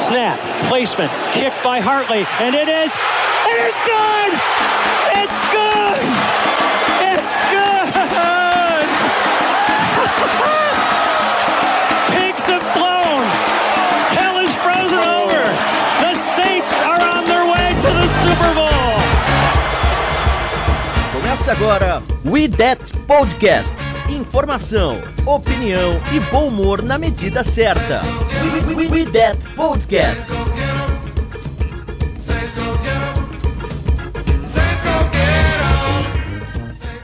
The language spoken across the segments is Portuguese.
Snap, placement, kick by Hartley, and it is good! It's good! It's good! Pigs have flown! Hell is frozen over! The Saints are on their way to the Super Bowl! Começa agora We That Podcast. Informação, opinião e bom humor na medida certa. We That Podcast.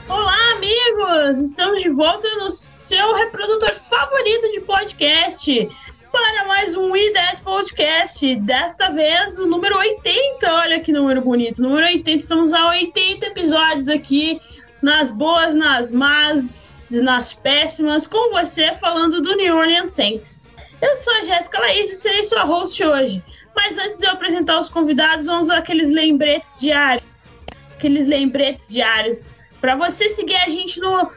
Olá, amigos! Estamos de volta no seu reprodutor favorito de podcast para mais um We That Podcast. Desta vez o número 80. Olha que número bonito. Número 80. Estamos a 80 episódios aqui, nas boas, nas más, nas péssimas, com você falando do New Orleans Saints. Eu sou a Jéssica Laís e serei sua host hoje. Mas antes de eu apresentar os convidados, vamos àqueles lembretes diários. Para você seguir a gente no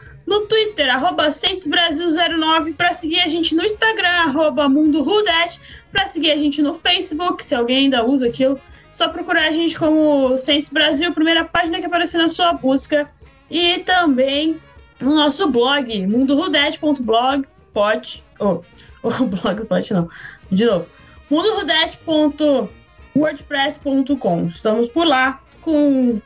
Twitter, @SaintsBrasil09, para seguir a gente no Instagram, @MundoRudet, para seguir a gente no Facebook, se alguém ainda usa aquilo, só procurar a gente como Saints Brasil, primeira página que aparecer na sua busca. E também no nosso blog, mundorudet.blogspot.com. Estamos por lá com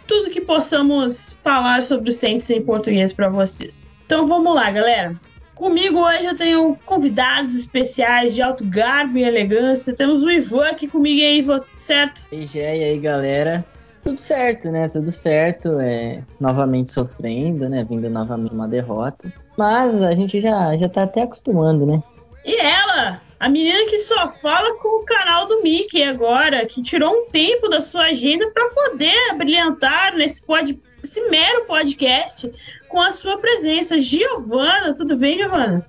tudo que possamos falar sobre o Saints em português para vocês. Então vamos lá, galera. Comigo hoje eu tenho convidados especiais de alto garbo e elegância. Temos o Ivan aqui comigo. E aí, Ivan, tudo certo? E aí, galera? Tudo certo, né? Tudo certo. Novamente sofrendo, né? Vindo novamente uma derrota. Mas a gente já tá até acostumando, né? E ela, a menina que só fala com o canal do Mickey agora, que tirou um tempo da sua agenda para poder brilhantar esse mero podcast com a sua presença. Giovana, tudo bem, Giovana?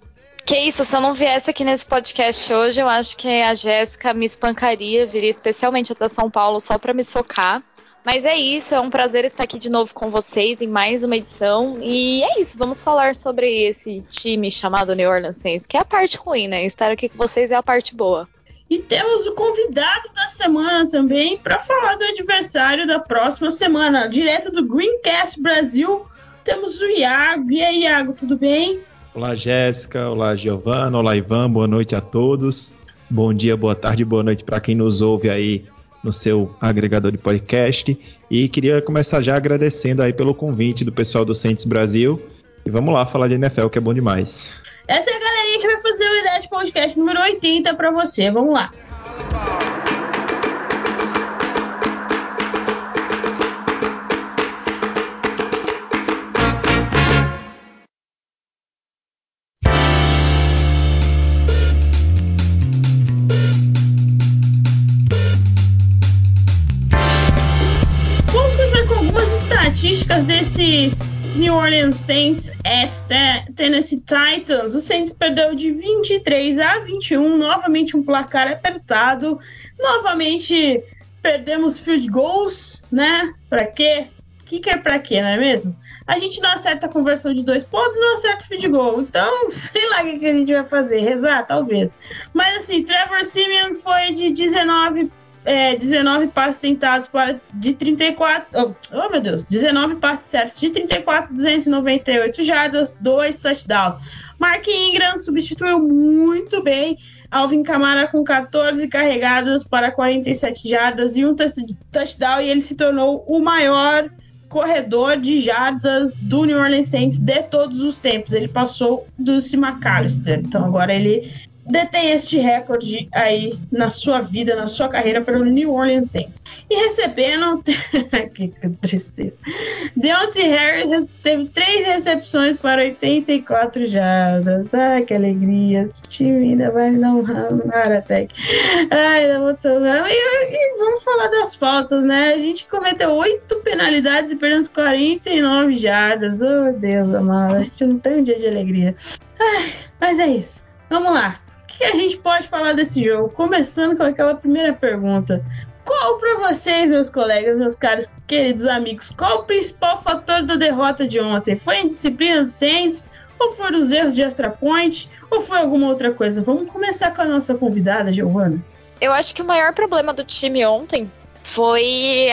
Que isso, se eu não viesse aqui nesse podcast hoje, eu acho que a Jéssica me espancaria, viria especialmente até São Paulo só para me socar. Mas é isso, é um prazer estar aqui de novo com vocês em mais uma edição. E é isso, vamos falar sobre esse time chamado New Orleans Saints, que é a parte ruim, né? Estar aqui com vocês é a parte boa. E temos o convidado da semana também para falar do adversário da próxima semana. Direto do Greencast Brasil, temos o Iago. E aí, Iago, tudo bem? Olá, Jéssica. Olá, Giovana. Olá, Ivan. Boa noite a todos. Bom dia, boa tarde, boa noite para quem nos ouve aí no seu agregador de podcast, e queria começar já agradecendo aí pelo convite do pessoal do Saints Brasil, e vamos lá falar de NFL, que é bom demais. Essa é a galerinha que vai fazer o Ideia de Podcast número 80 para você, vamos lá. Desses New Orleans Saints at Tennessee Titans. O Saints perdeu de 23-21, novamente um placar apertado, novamente perdemos field goals, né? Pra quê? O que é pra quê, não é mesmo? A gente não acerta a conversão de 2 pontos, não acerta o field goal, então sei lá o que a gente vai fazer, rezar talvez. Mas assim, Trevor Siemian foi de 19 passes tentados de 34... Oh, meu Deus. 19 passes certos de 34, 298 jardas, 2 touchdowns. Mark Ingram substituiu muito bem Alvin Kamara com 14 carregadas para 47 jardas e um touchdown, e ele se tornou o maior corredor de jardas do New Orleans Saints de todos os tempos. Ele passou do C. McAllister. Então agora ele detém este recorde aí na sua vida, na sua carreira pelo New Orleans Saints. E recebendo... que tristeza. Deontay Harris teve 3 recepções para 84 jardas. Ai, que alegria. Esse time ainda vai me dar um heart attack. Ai, não vou tomar. E vamos falar das faltas, né? A gente cometeu 8 penalidades e perdemos 49 jardas. Oh, Deus amado. A gente não tem um dia de alegria. Ai, mas é isso. Vamos lá. que a gente pode falar desse jogo? Começando com aquela primeira pergunta. Qual para vocês, meus colegas, meus caros queridos amigos, qual o principal fator da derrota de ontem? Foi a indisciplina do Saints? Ou foram os erros de extra point? Ou foi alguma outra coisa? Vamos começar com a nossa convidada, Giovana. Eu acho que o maior problema do time ontem foi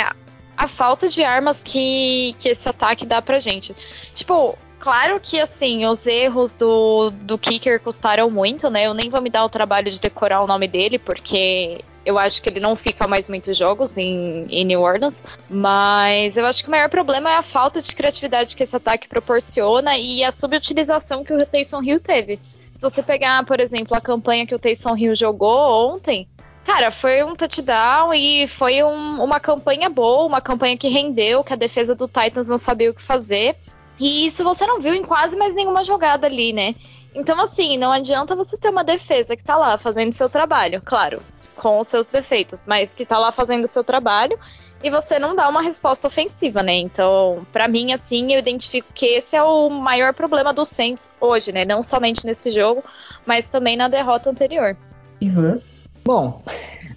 a falta de armas que esse ataque dá pra gente. Tipo, claro que assim, os erros do kicker custaram muito, né? Eu nem vou me dar o trabalho de decorar o nome dele, porque eu acho que ele não fica mais muitos jogos em New Orleans, mas eu acho que o maior problema é a falta de criatividade que esse ataque proporciona e a subutilização que o Taysom Hill teve. Se você pegar, por exemplo, a campanha que o Taysom Hill jogou ontem, cara, foi um touchdown e foi uma campanha boa, uma campanha que rendeu, que a defesa do Titans não sabia o que fazer. E isso você não viu em quase mais nenhuma jogada ali, né? Então, assim, não adianta você ter uma defesa que tá lá fazendo seu trabalho, claro, com os seus defeitos, mas que tá lá fazendo o seu trabalho e você não dá uma resposta ofensiva, né? Então, pra mim, assim, eu identifico que esse é o maior problema do Saints hoje, né? Não somente nesse jogo, mas também na derrota anterior. Ivan? Bom,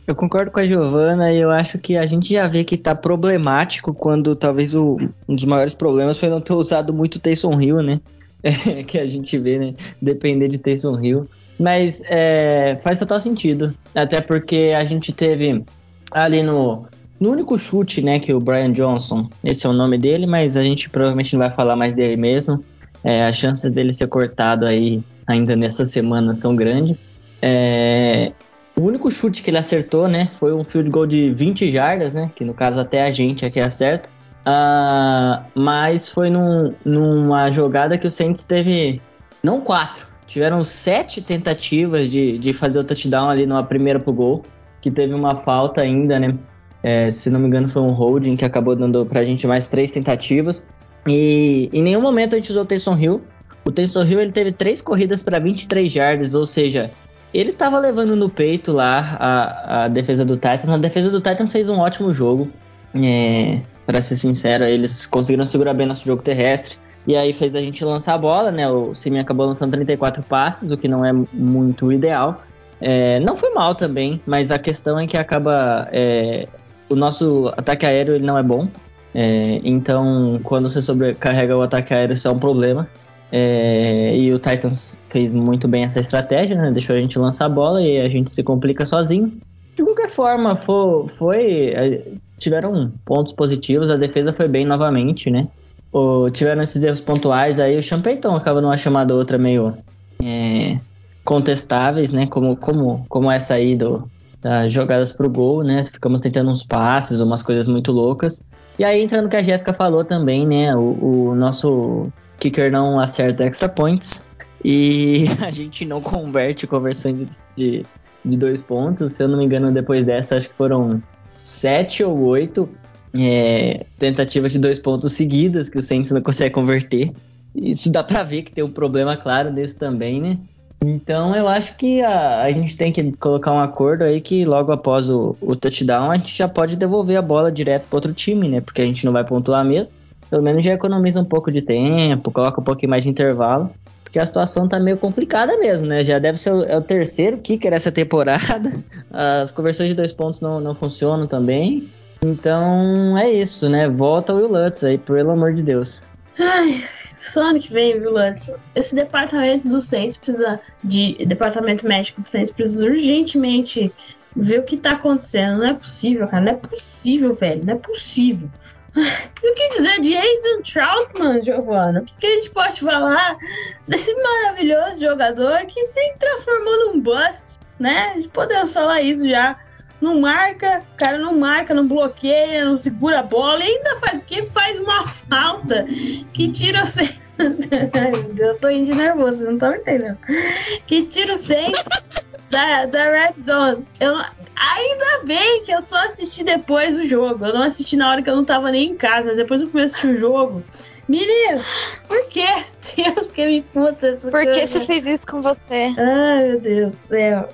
eu concordo com a Giovana e eu acho que a gente já vê que tá problemático quando talvez um dos maiores problemas foi não ter usado muito Taysom Hill, né? Que a gente vê, né? Depender de Taysom Hill. Mas faz total sentido. Até porque a gente teve ali no único chute, né? Que o Brian Johnson, esse é o nome dele, mas a gente provavelmente não vai falar mais dele mesmo. As chances dele ser cortado aí ainda nessa semana são grandes. O único chute que ele acertou, né? Foi um field goal de 20 jardas, né? Que no caso até a gente aqui acerta. Mas foi numa jogada que o Saints teve... Não 4. Tiveram 7 tentativas de fazer o touchdown ali numa primeira pro gol. Que teve uma falta ainda, né? Se não me engano foi um holding que acabou dando pra gente mais 3 tentativas. E em nenhum momento a gente usou o Taysom Hill. O Taysom Hill ele teve 3 corridas para 23 jardas, ou seja... Ele tava levando no peito lá a defesa do Titans. A defesa do Titans fez um ótimo jogo. Pra ser sincero, eles conseguiram segurar bem nosso jogo terrestre. E aí fez a gente lançar a bola, né? O Simeon acabou lançando 34 passes, o que não é muito ideal. Não foi mal também, mas a questão é que acaba... o nosso ataque aéreo ele não é bom. Então, quando você sobrecarrega o ataque aéreo, isso é um problema. E o Titans fez muito bem essa estratégia, né? Deixou a gente lançar a bola e a gente se complica sozinho. De qualquer forma, tiveram pontos positivos, a defesa foi bem novamente, né? Tiveram esses erros pontuais aí, o Sean Payton acaba numa chamada ou outra meio contestáveis, né? Como essa aí das jogadas pro gol, né? Ficamos tentando uns passes, umas coisas muito loucas. E aí, entrando no que a Jéssica falou também, né? O nosso kicker não acerta extra points e a gente não converte conversão de 2 pontos. Se eu não me engano, depois dessa, acho que foram 7 ou 8 tentativas de 2 pontos seguidas que o Saints não consegue converter. Isso dá pra ver que tem um problema claro desse também, né? Então eu acho que a gente tem que colocar um acordo aí que logo após o touchdown a gente já pode devolver a bola direto pro outro time, né? Porque a gente não vai pontuar mesmo. Pelo menos já economiza um pouco de tempo, coloca um pouquinho mais de intervalo, porque a situação tá meio complicada mesmo, né? Já deve ser o terceiro kicker essa temporada, as conversões de 2 pontos não funcionam também, então é isso, né? Volta o Will Lutz aí, pelo amor de Deus. Ai, só ano que vem, viu, Lutz? Esse departamento do Saints departamento médico do Saints precisa urgentemente ver o que tá acontecendo. Não é possível, cara, não é possível, velho, não é possível. E o que dizer de Aidan Troutman, Giovana? O que a gente pode falar desse maravilhoso jogador que se transformou num bust, né? Podemos falar isso já. Não marca, o cara não marca, não bloqueia, não segura a bola e ainda faz o quê? Faz uma falta que tira o Saints. Eu tô indo de nervoso, vocês não estão entendendo. Que tira o Saints da Red Zone. Ainda bem que eu só assisti depois do jogo. Eu não assisti na hora que eu não tava nem em casa, mas depois eu fui assistir o jogo. Menino, por quê? Deus, que me puta essa Por que coisa. você fez isso com você? Ai, meu Deus do céu.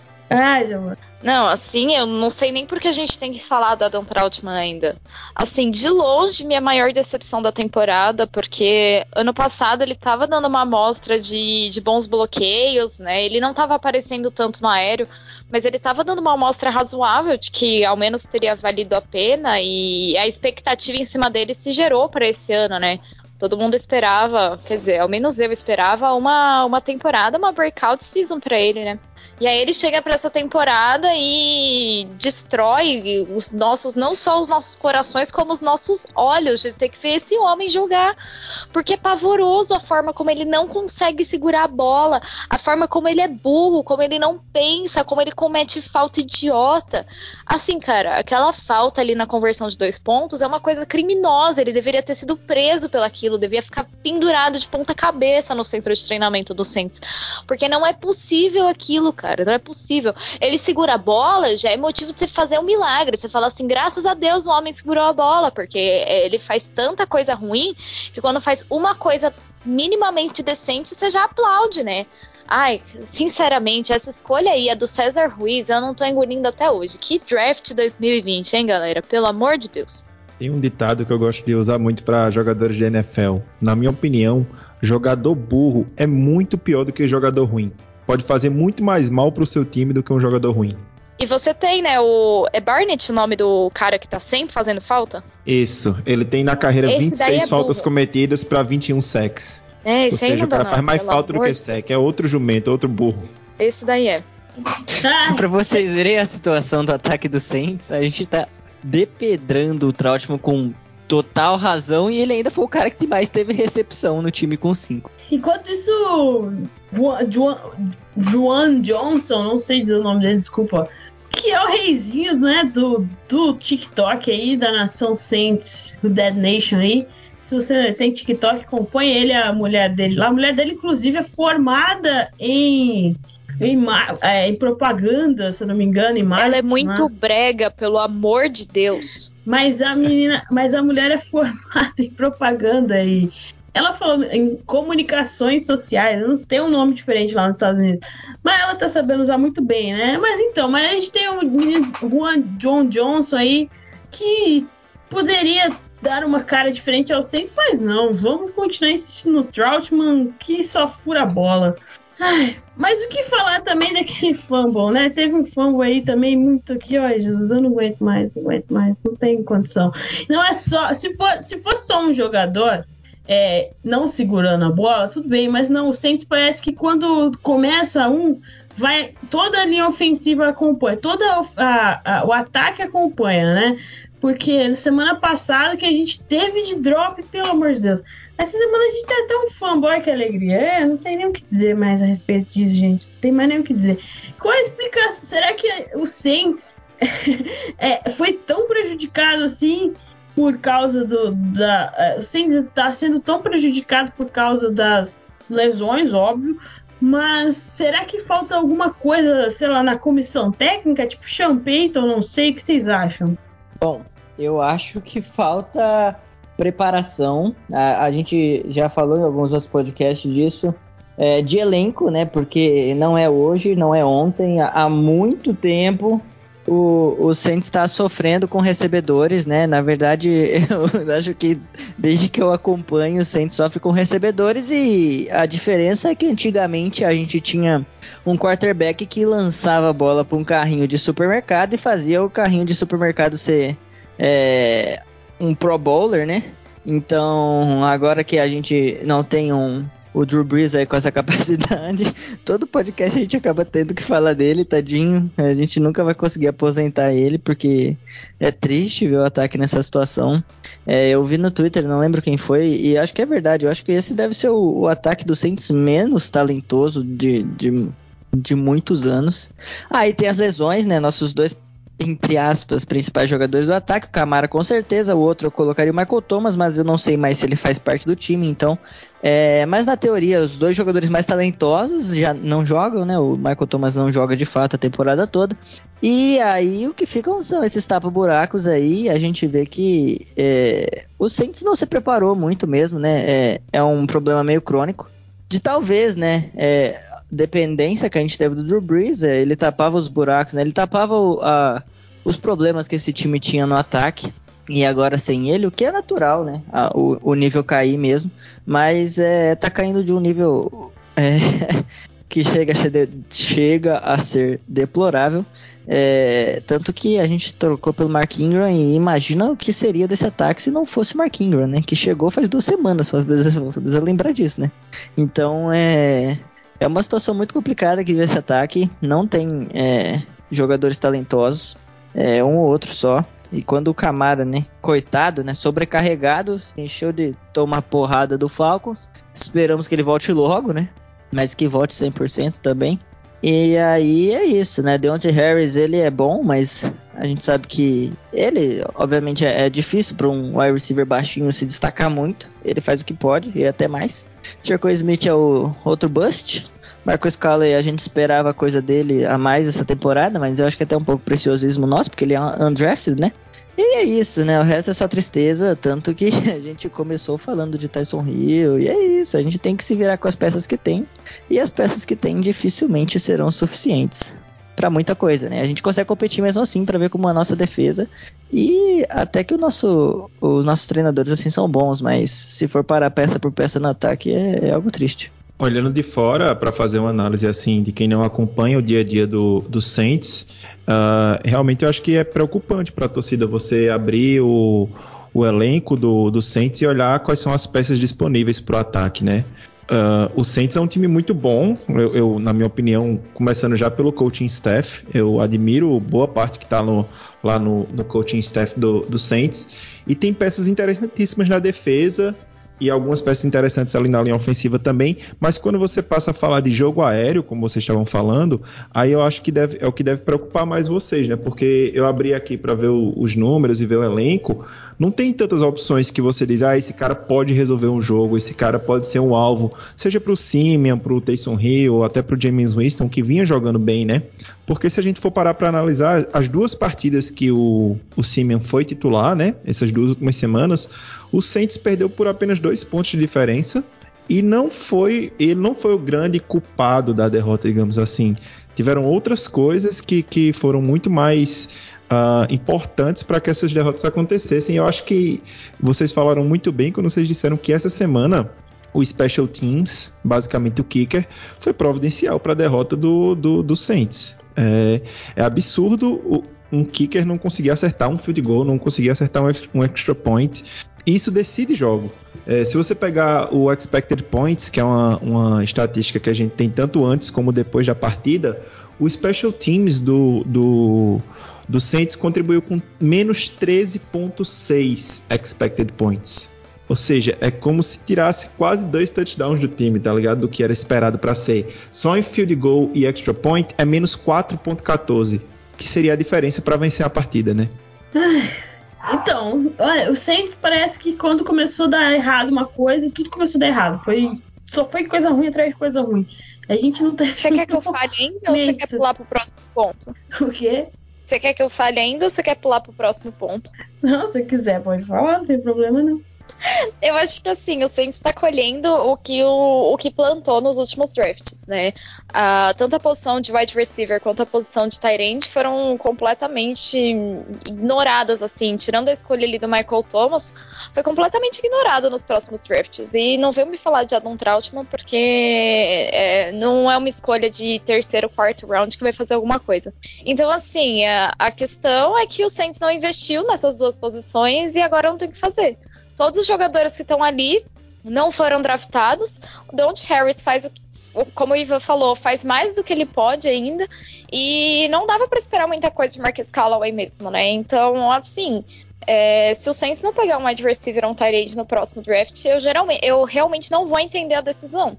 Giovana. Não, assim, eu não sei nem porque a gente tem que falar do Adam Trautmann ainda. Assim, de longe, minha maior decepção da temporada, porque ano passado ele tava dando uma amostra de bons bloqueios, né? Ele não tava aparecendo tanto no aéreo, mas ele tava dando uma amostra razoável de que ao menos teria valido a pena, e a expectativa em cima dele se gerou para esse ano, né? Todo mundo esperava, quer dizer, ao menos eu esperava uma temporada, uma breakout season pra ele, né? E aí ele chega pra essa temporada e destrói os nossos, não só os nossos corações, como os nossos olhos, de ter que ver esse homem jogar. Porque é pavoroso a forma como ele não consegue segurar a bola, a forma como ele é burro, como ele não pensa, como ele comete falta idiota. Assim, cara, aquela falta ali na conversão de 2 pontos é uma coisa criminosa, ele deveria ter sido preso pelaquilo, devia ficar pendurado de ponta cabeça no centro de treinamento do Saints, porque não é possível aquilo, cara, não é possível. Ele segura a bola, já é motivo de você fazer um milagre, você fala assim, graças a Deus o homem segurou a bola, porque ele faz tanta coisa ruim, que quando faz uma coisa minimamente decente, você já aplaude, né? Ai, sinceramente, essa escolha aí, a do César Ruiz, eu não tô engolindo até hoje. Que draft 2020, hein, galera? Pelo amor de Deus. Tem um ditado que eu gosto de usar muito para jogadores de NFL. Na minha opinião, jogador burro é muito pior do que jogador ruim. Pode fazer muito mais mal pro seu time do que um jogador ruim. E você tem, né, é Barnett o nome do cara que tá sempre fazendo falta? Isso, ele tem na carreira Esse 26 faltas cometidas para 21 sacks. É, ou seja, o cara faz mais falta do que sack. É outro jumento, outro burro. Esse daí é. Pra vocês verem a situação do ataque do Saints, a gente tá depedrando o Trautmann com total razão e ele ainda foi o cara que mais teve recepção no time com 5. Enquanto isso, Juan Johnson, não sei dizer o nome dele, desculpa, que é o reizinho, né, do TikTok aí, da nação Saints, do Dead Nation aí. Se você tem TikTok, acompanha ele, a mulher dele lá. A mulher dele, inclusive, é formada em propaganda, se eu não me engano, em marketing. Ela é muito brega, pelo amor de Deus. Mas a mulher é formada em propaganda e ela falou em comunicações sociais, não tem um nome diferente lá nos Estados Unidos, mas ela tá sabendo usar muito bem, né? Mas a gente tem o menino John Johnson aí que poderia dar uma cara diferente ao Saints, mas não, vamos continuar insistindo no Trautmann, que só fura a bola. Ai, mas o que falar também daquele fumble, né? Teve um fumble aí também muito aqui, ó, Jesus, eu não aguento mais, não tem condição. Não é só, se fosse só um jogador não segurando a bola, tudo bem, mas não, o Saints parece que quando começa vai, toda a linha ofensiva acompanha, o ataque acompanha, né? Porque na semana passada que a gente teve de drop, pelo amor de Deus. Essa semana a gente tem até um fanboy, que alegria. Não tem nem o que dizer mais a respeito disso, gente. Não tem mais nem o que dizer. Qual a explicação? Será que o Saints foi tão prejudicado assim por causa o Saints está sendo tão prejudicado por causa das lesões, óbvio. Mas será que falta alguma coisa, sei lá, na comissão técnica? Tipo Sean Payton, não sei. O que vocês acham? Bom, eu acho que falta preparação. A gente já falou em alguns outros podcasts disso, de elenco, né? Porque não é hoje, não é ontem. Há muito tempo o Saints está sofrendo com recebedores, né? Na verdade, eu acho que desde que eu acompanho, o Saints sofre com recebedores e a diferença é que antigamente a gente tinha um quarterback que lançava a bola para um carrinho de supermercado e fazia o carrinho de supermercado ser um Pro Bowler, né? Então, agora que a gente não tem o Drew Brees aí com essa capacidade, todo podcast a gente acaba tendo que falar dele, tadinho. A gente nunca vai conseguir aposentar ele, porque é triste ver o ataque nessa situação. Eu vi no Twitter, não lembro quem foi, e acho que é verdade. Eu acho que esse deve ser o ataque do Saints menos talentoso de muitos anos. Aí tem as lesões, né? Nossos dois, entre aspas, principais jogadores do ataque, o Camara com certeza, o outro eu colocaria o Michael Thomas, mas eu não sei mais se ele faz parte do time, então, mas na teoria, os dois jogadores mais talentosos já não jogam, né, o Michael Thomas não joga de fato a temporada toda, e aí o que ficam são esses tapa-buracos aí, a gente vê que o Saints não se preparou muito mesmo, né, é um problema meio crônico. talvez, né, dependência que a gente teve do Drew Brees, ele tapava os buracos, né, ele tapava os problemas que esse time tinha no ataque, e agora sem ele, o que é natural, né, o nível cair mesmo, mas tá caindo de um nível que chega a ser deplorável, tanto que a gente trocou pelo Mark Ingram, e imagina o que seria desse ataque se não fosse o Mark Ingram, né, que chegou faz 2 semanas, só precisa lembrar disso, né, então é uma situação muito complicada que esse ataque, não tem jogadores talentosos, um ou outro só, e quando o Kamara, né, coitado, né, sobrecarregado, encheu de tomar porrada do Falcons, esperamos que ele volte logo, né, mas que volte 100% também. E aí é isso, né? Deontay Harris, ele é bom, mas a gente sabe que ele, obviamente, é difícil para um wide receiver baixinho se destacar muito. Ele faz o que pode e até mais. Jericho Smith é o outro bust. Marcus Calley, a gente esperava coisa dele a mais essa temporada, mas eu acho que é até um pouco preciosismo nosso, porque ele é undrafted, né? E é isso, né? O resto é só tristeza, tanto que a gente começou falando de Tyson Hill, e é isso, a gente tem que se virar com as peças que tem, e as peças que tem dificilmente serão suficientes para muita coisa, né? A gente consegue competir mesmo assim para ver como a nossa defesa, e até que os nossos treinadores assim são bons, mas se for parar peça por peça no ataque é algo triste. Olhando de fora, para fazer uma análise assim de quem não acompanha o dia a dia do Saints, realmente eu acho que é preocupante para a torcida você abrir o elenco do Saints e olhar quais são as peças disponíveis para o ataque, né? O Saints é um time muito bom, eu, na minha opinião, começando já pelo coaching staff, eu admiro boa parte que está lá no coaching staff do Saints, e tem peças interessantíssimas na defesa, e algumas peças interessantes ali na linha ofensiva também, mas quando você passa a falar de jogo aéreo, como vocês estavam falando, aí eu acho que é o que deve preocupar mais vocês, né? Porque eu abri aqui para ver os números e ver o elenco, não tem tantas opções que você diz, esse cara pode resolver um jogo, esse cara pode ser um alvo, seja para o Simeon, para o Taysom Hill, ou até para o Jameis Winston, que vinha jogando bem, né? Porque se a gente for parar para analisar as 2 partidas que o Simeon foi titular, né? Essas 2 últimas semanas, o Saints perdeu por apenas 2 pontos de diferença, e ele não foi o grande culpado da derrota, digamos assim. Tiveram outras coisas que foram muito mais importantes para que essas derrotas acontecessem. Eu acho que vocês falaram muito bem quando vocês disseram que essa semana o Special Teams, basicamente o kicker, foi providencial para a derrota do Saints. É absurdo um kicker não conseguir acertar um field goal, não conseguir acertar um extra point. Isso decide jogo. Se você pegar o expected points, que é uma estatística que a gente tem tanto antes como depois da partida, o Special Teams do Saints contribuiu com menos 13.6 expected points. Ou seja, é como se tirasse quase 2 touchdowns do time, tá ligado? Do que era esperado para ser. Só em field goal e extra point é menos 4.14, que seria a diferença para vencer a partida, né? Então, o Saints parece que quando começou a dar errado uma coisa, tudo começou a dar errado. Só foi coisa ruim atrás de coisa ruim. A gente não teve... Você quer que eu fale ainda ou você quer pular pro próximo ponto? O quê? Você quer que eu fale ainda ou você quer pular pro próximo ponto? Não, se quiser, pode falar, não tem problema não. Eu acho que assim, o Saints está colhendo o que plantou nos últimos drafts, né? Tanto a posição de wide receiver quanto a posição de tight end foram completamente ignoradas, assim, tirando a escolha ali do Michael Thomas, foi completamente ignorada nos próximos drafts. E não veio me falar de Adam Trautman porque não é uma escolha de 3º, 4º round que vai fazer alguma coisa. Então, assim, a questão é que o Saints não investiu nessas 2 posições e agora não tem o que fazer. Todos os jogadores que estão ali não foram draftados. O Deontay Harris faz como o Ivan falou, faz mais do que ele pode ainda. E não dava para esperar muita coisa de Marcus Callaway mesmo, né? Então, assim, se o Saints não pegar um wide receiver ou um tight end no próximo draft, eu realmente não vou entender a decisão.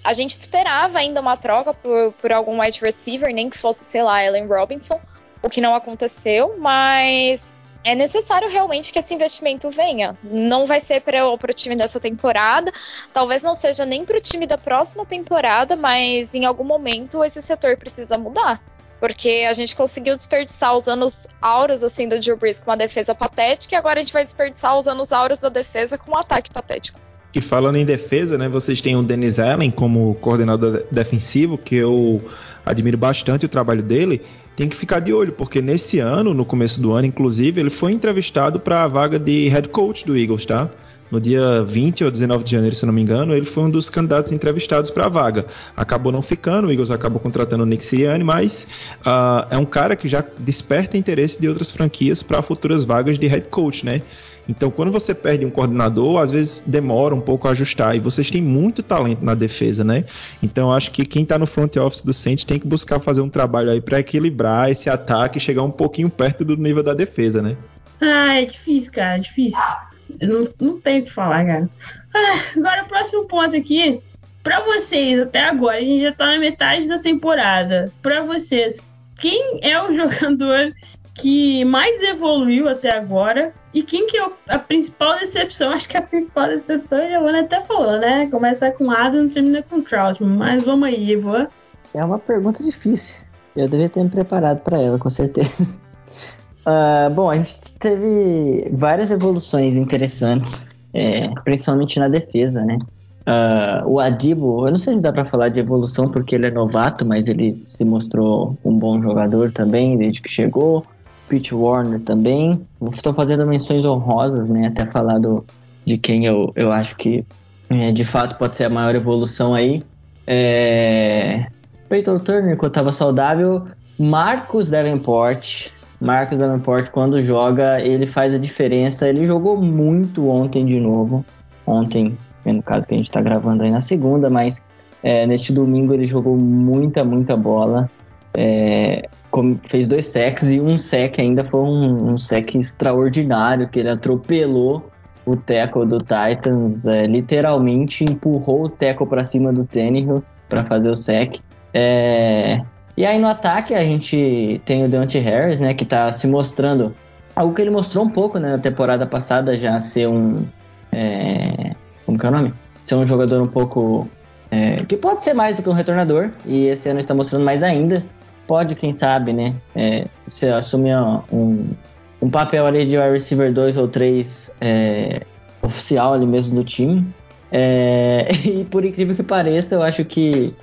A gente esperava ainda uma troca por algum wide receiver, nem que fosse, sei lá, Allen Robinson, o que não aconteceu, mas é necessário realmente que esse investimento venha. Não vai ser para o time dessa temporada, talvez não seja nem para o time da próxima temporada, mas em algum momento esse setor precisa mudar. Porque a gente conseguiu desperdiçar os anos áureos assim, do Drew Brees com uma defesa patética, e agora a gente vai desperdiçar os anos áureos da defesa com um ataque patético. E falando em defesa, né, vocês têm o Dennis Allen como coordenador defensivo, que eu admiro bastante o trabalho dele. Tem que ficar de olho, porque nesse ano, no começo do ano, inclusive, ele foi entrevistado para a vaga de head coach do Eagles, tá? No dia 20 ou 19 de janeiro, se não me engano, ele foi um dos candidatos entrevistados para a vaga. Acabou não ficando, o Eagles acabou contratando o Nick Sirianni, mas é um cara que já desperta interesse de outras franquias para futuras vagas de head coach, né? Então, quando você perde um coordenador, às vezes demora um pouco a ajustar. E vocês têm muito talento na defesa, né? Então, acho que quem está no front office do Saints tem que buscar fazer um trabalho aí para equilibrar esse ataque e chegar um pouquinho perto do nível da defesa, né? É difícil, cara, difícil. Eu não tenho o que falar, cara. Agora, o próximo ponto aqui. Pra vocês, até agora, a gente já tá na metade da temporada. Pra vocês, quem é o jogador que mais evoluiu até agora? E quem que é a principal decepção? Acho que a principal decepção, a Giovana até falou, né? Começa com Adam e termina com Troutman. Mas vamos aí, Ivan. É uma pergunta difícil. Eu devia ter me preparado para ela, com certeza. Bom, a gente teve várias evoluções interessantes, principalmente na defesa, né? O Adebo, eu não sei se dá para falar de evolução porque ele é novato, mas ele se mostrou um bom jogador também desde que chegou. Pete Warner também. Estou fazendo menções honrosas, né? Até falar de quem eu acho que de fato pode ser a maior evolução aí. Peyton Turner, quando estava saudável. Marcus Davenport, quando joga, ele faz a diferença. Ele jogou muito ontem de novo. Ontem, no caso que a gente está gravando aí na segunda, mas neste domingo ele jogou muita bola. Fez 2 sacks e um sack ainda foi um sack extraordinário, que ele atropelou o tackle do Titans, literalmente empurrou o tackle para cima do Tannehill para fazer o sack. E aí no ataque a gente tem o Deontay Harris, né, que está se mostrando algo que ele mostrou um pouco, né, na temporada passada, já ser como que é o nome? Ser um jogador um pouco que pode ser mais do que um retornador, e esse ano está mostrando mais ainda. Pode, quem sabe, né, se assumir um papel ali de wide receiver 2 ou 3 oficial ali mesmo do time. E por incrível que pareça, eu acho que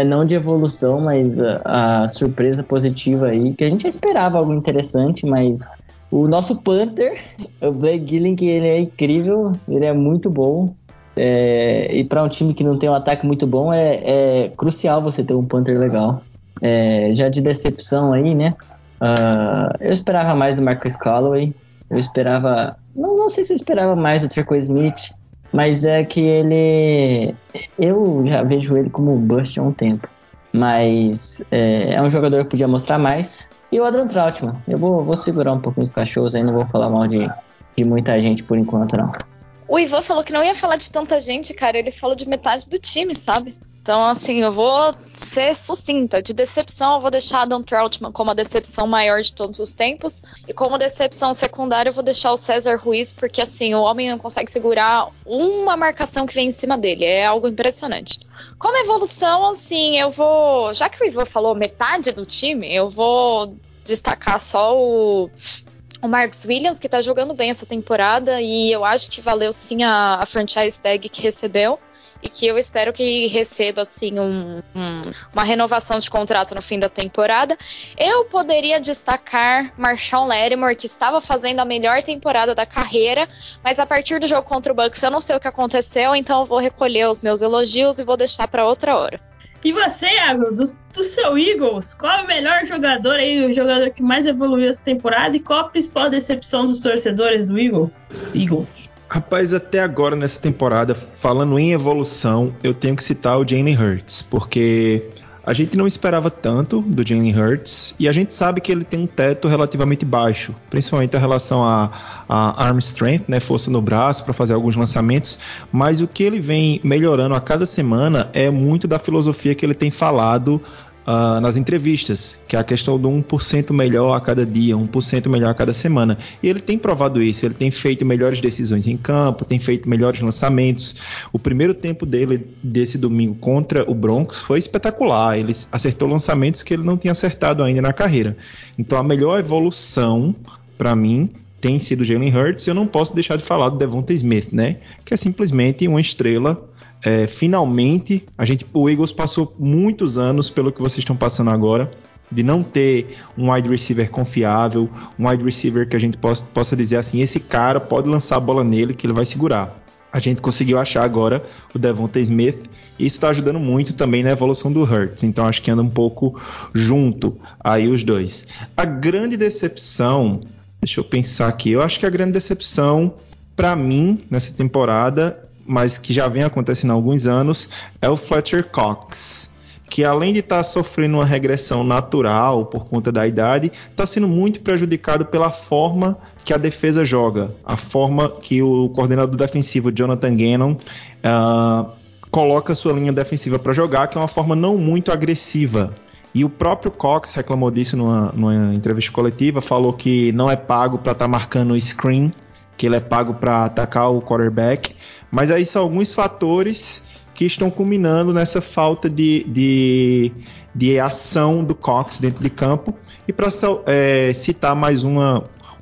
não de evolução, mas a surpresa positiva aí, que a gente já esperava algo interessante, mas o nosso punter, o Blake Gillen, que ele é incrível, ele é muito bom. E para um time que não tem um ataque muito bom, é crucial você ter um punter legal. Já de decepção aí, né? Eu esperava mais do Marcus Callaway. Eu esperava... Não sei se eu esperava mais do Tre'Quan Smith, mas é que ele... Eu já vejo ele como um bust há um tempo. Mas é um jogador que podia mostrar mais. E o Adam Trautman. Eu vou segurar um pouquinho os cachorros aí, não vou falar mal de muita gente por enquanto, não. O Ivan falou que não ia falar de tanta gente, cara. Ele falou de metade do time, sabe? Então, assim, eu vou ser sucinta. De decepção, eu vou deixar Adam Trautman como a decepção maior de todos os tempos. E como decepção secundária, eu vou deixar o César Ruiz, porque, assim, o homem não consegue segurar uma marcação que vem em cima dele. É algo impressionante. Como evolução, assim, eu vou... Já que o Ivan falou metade do time, eu vou destacar só o Marcus Williams, que tá jogando bem essa temporada. E eu acho que valeu, sim, a franchise tag que recebeu. E que eu espero que receba, assim, uma renovação de contrato no fim da temporada. Eu poderia destacar Marshawn Lattimore, que estava fazendo a melhor temporada da carreira, mas a partir do jogo contra o Bucs eu não sei o que aconteceu, então eu vou recolher os meus elogios e vou deixar para outra hora. E você, Iago, do seu Eagles, qual é o melhor jogador aí, o jogador que mais evoluiu essa temporada, e qual a principal decepção dos torcedores do Eagles? Rapaz, até agora nessa temporada, falando em evolução, eu tenho que citar o Jalen Hurts, porque a gente não esperava tanto do Jalen Hurts e a gente sabe que ele tem um teto relativamente baixo, principalmente em relação a arm strength, né, força no braço para fazer alguns lançamentos, mas o que ele vem melhorando a cada semana é muito da filosofia que ele tem falado nas entrevistas, que é a questão do 1% melhor a cada dia, 1% melhor a cada semana. E ele tem provado isso, ele tem feito melhores decisões em campo, tem feito melhores lançamentos. O primeiro tempo dele, desse domingo, contra o Broncos, foi espetacular. Ele acertou lançamentos que ele não tinha acertado ainda na carreira. Então a melhor evolução, para mim, tem sido Jalen Hurts. Eu não posso deixar de falar do Devonta Smith, né? Que é simplesmente uma estrela. Finalmente, o Eagles passou muitos anos pelo que vocês estão passando agora, de não ter um wide receiver confiável, um wide receiver que a gente possa dizer assim, esse cara pode lançar a bola nele que ele vai segurar. A gente conseguiu achar agora o Devonta Smith, e isso está ajudando muito também na evolução do Hurts, então acho que anda um pouco junto aí os dois. A grande decepção, deixa eu pensar aqui, eu acho que a grande decepção para mim nessa temporada, mas que já vem acontecendo há alguns anos, é o Fletcher Cox, que além de estar sofrendo uma regressão natural por conta da idade, está sendo muito prejudicado pela forma que a defesa joga, a forma que o coordenador defensivo Jonathan Gannon coloca a sua linha defensiva para jogar, que é uma forma não muito agressiva. E o próprio Cox reclamou disso numa entrevista coletiva, falou que não é pago para estar marcando o screen, que ele é pago para atacar o quarterback, mas aí são alguns fatores que estão culminando nessa falta de ação do Cox dentro de campo. E para citar mais um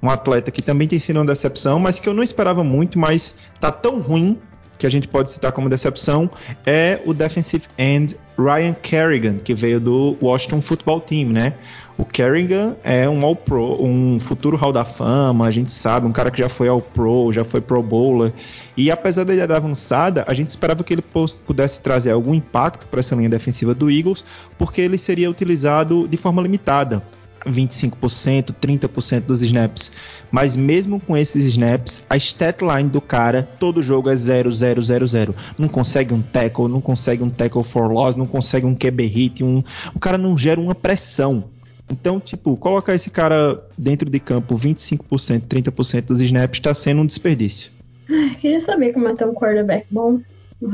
atleta que também tem sido uma decepção, mas que eu não esperava muito, mas está tão ruim que a gente pode citar como decepção, é o defensive end Ryan Kerrigan, que veio do Washington Football Team, né? O Kerrigan é um All-Pro, um futuro Hall da Fama, a gente sabe, um cara que já foi All-Pro, já foi Pro Bowler, e apesar da idade avançada, a gente esperava que ele pudesse trazer algum impacto para essa linha defensiva do Eagles, porque ele seria utilizado de forma limitada, 25%, 30% dos snaps, mas mesmo com esses snaps, a stat line do cara, todo jogo é 0, 0, 0, 0, não consegue um tackle for loss, não consegue um QB hit, o cara não gera uma pressão. Então, colocar esse cara dentro de campo 25%, 30% dos snaps está sendo um desperdício. Queria saber como é ter um quarterback bom, um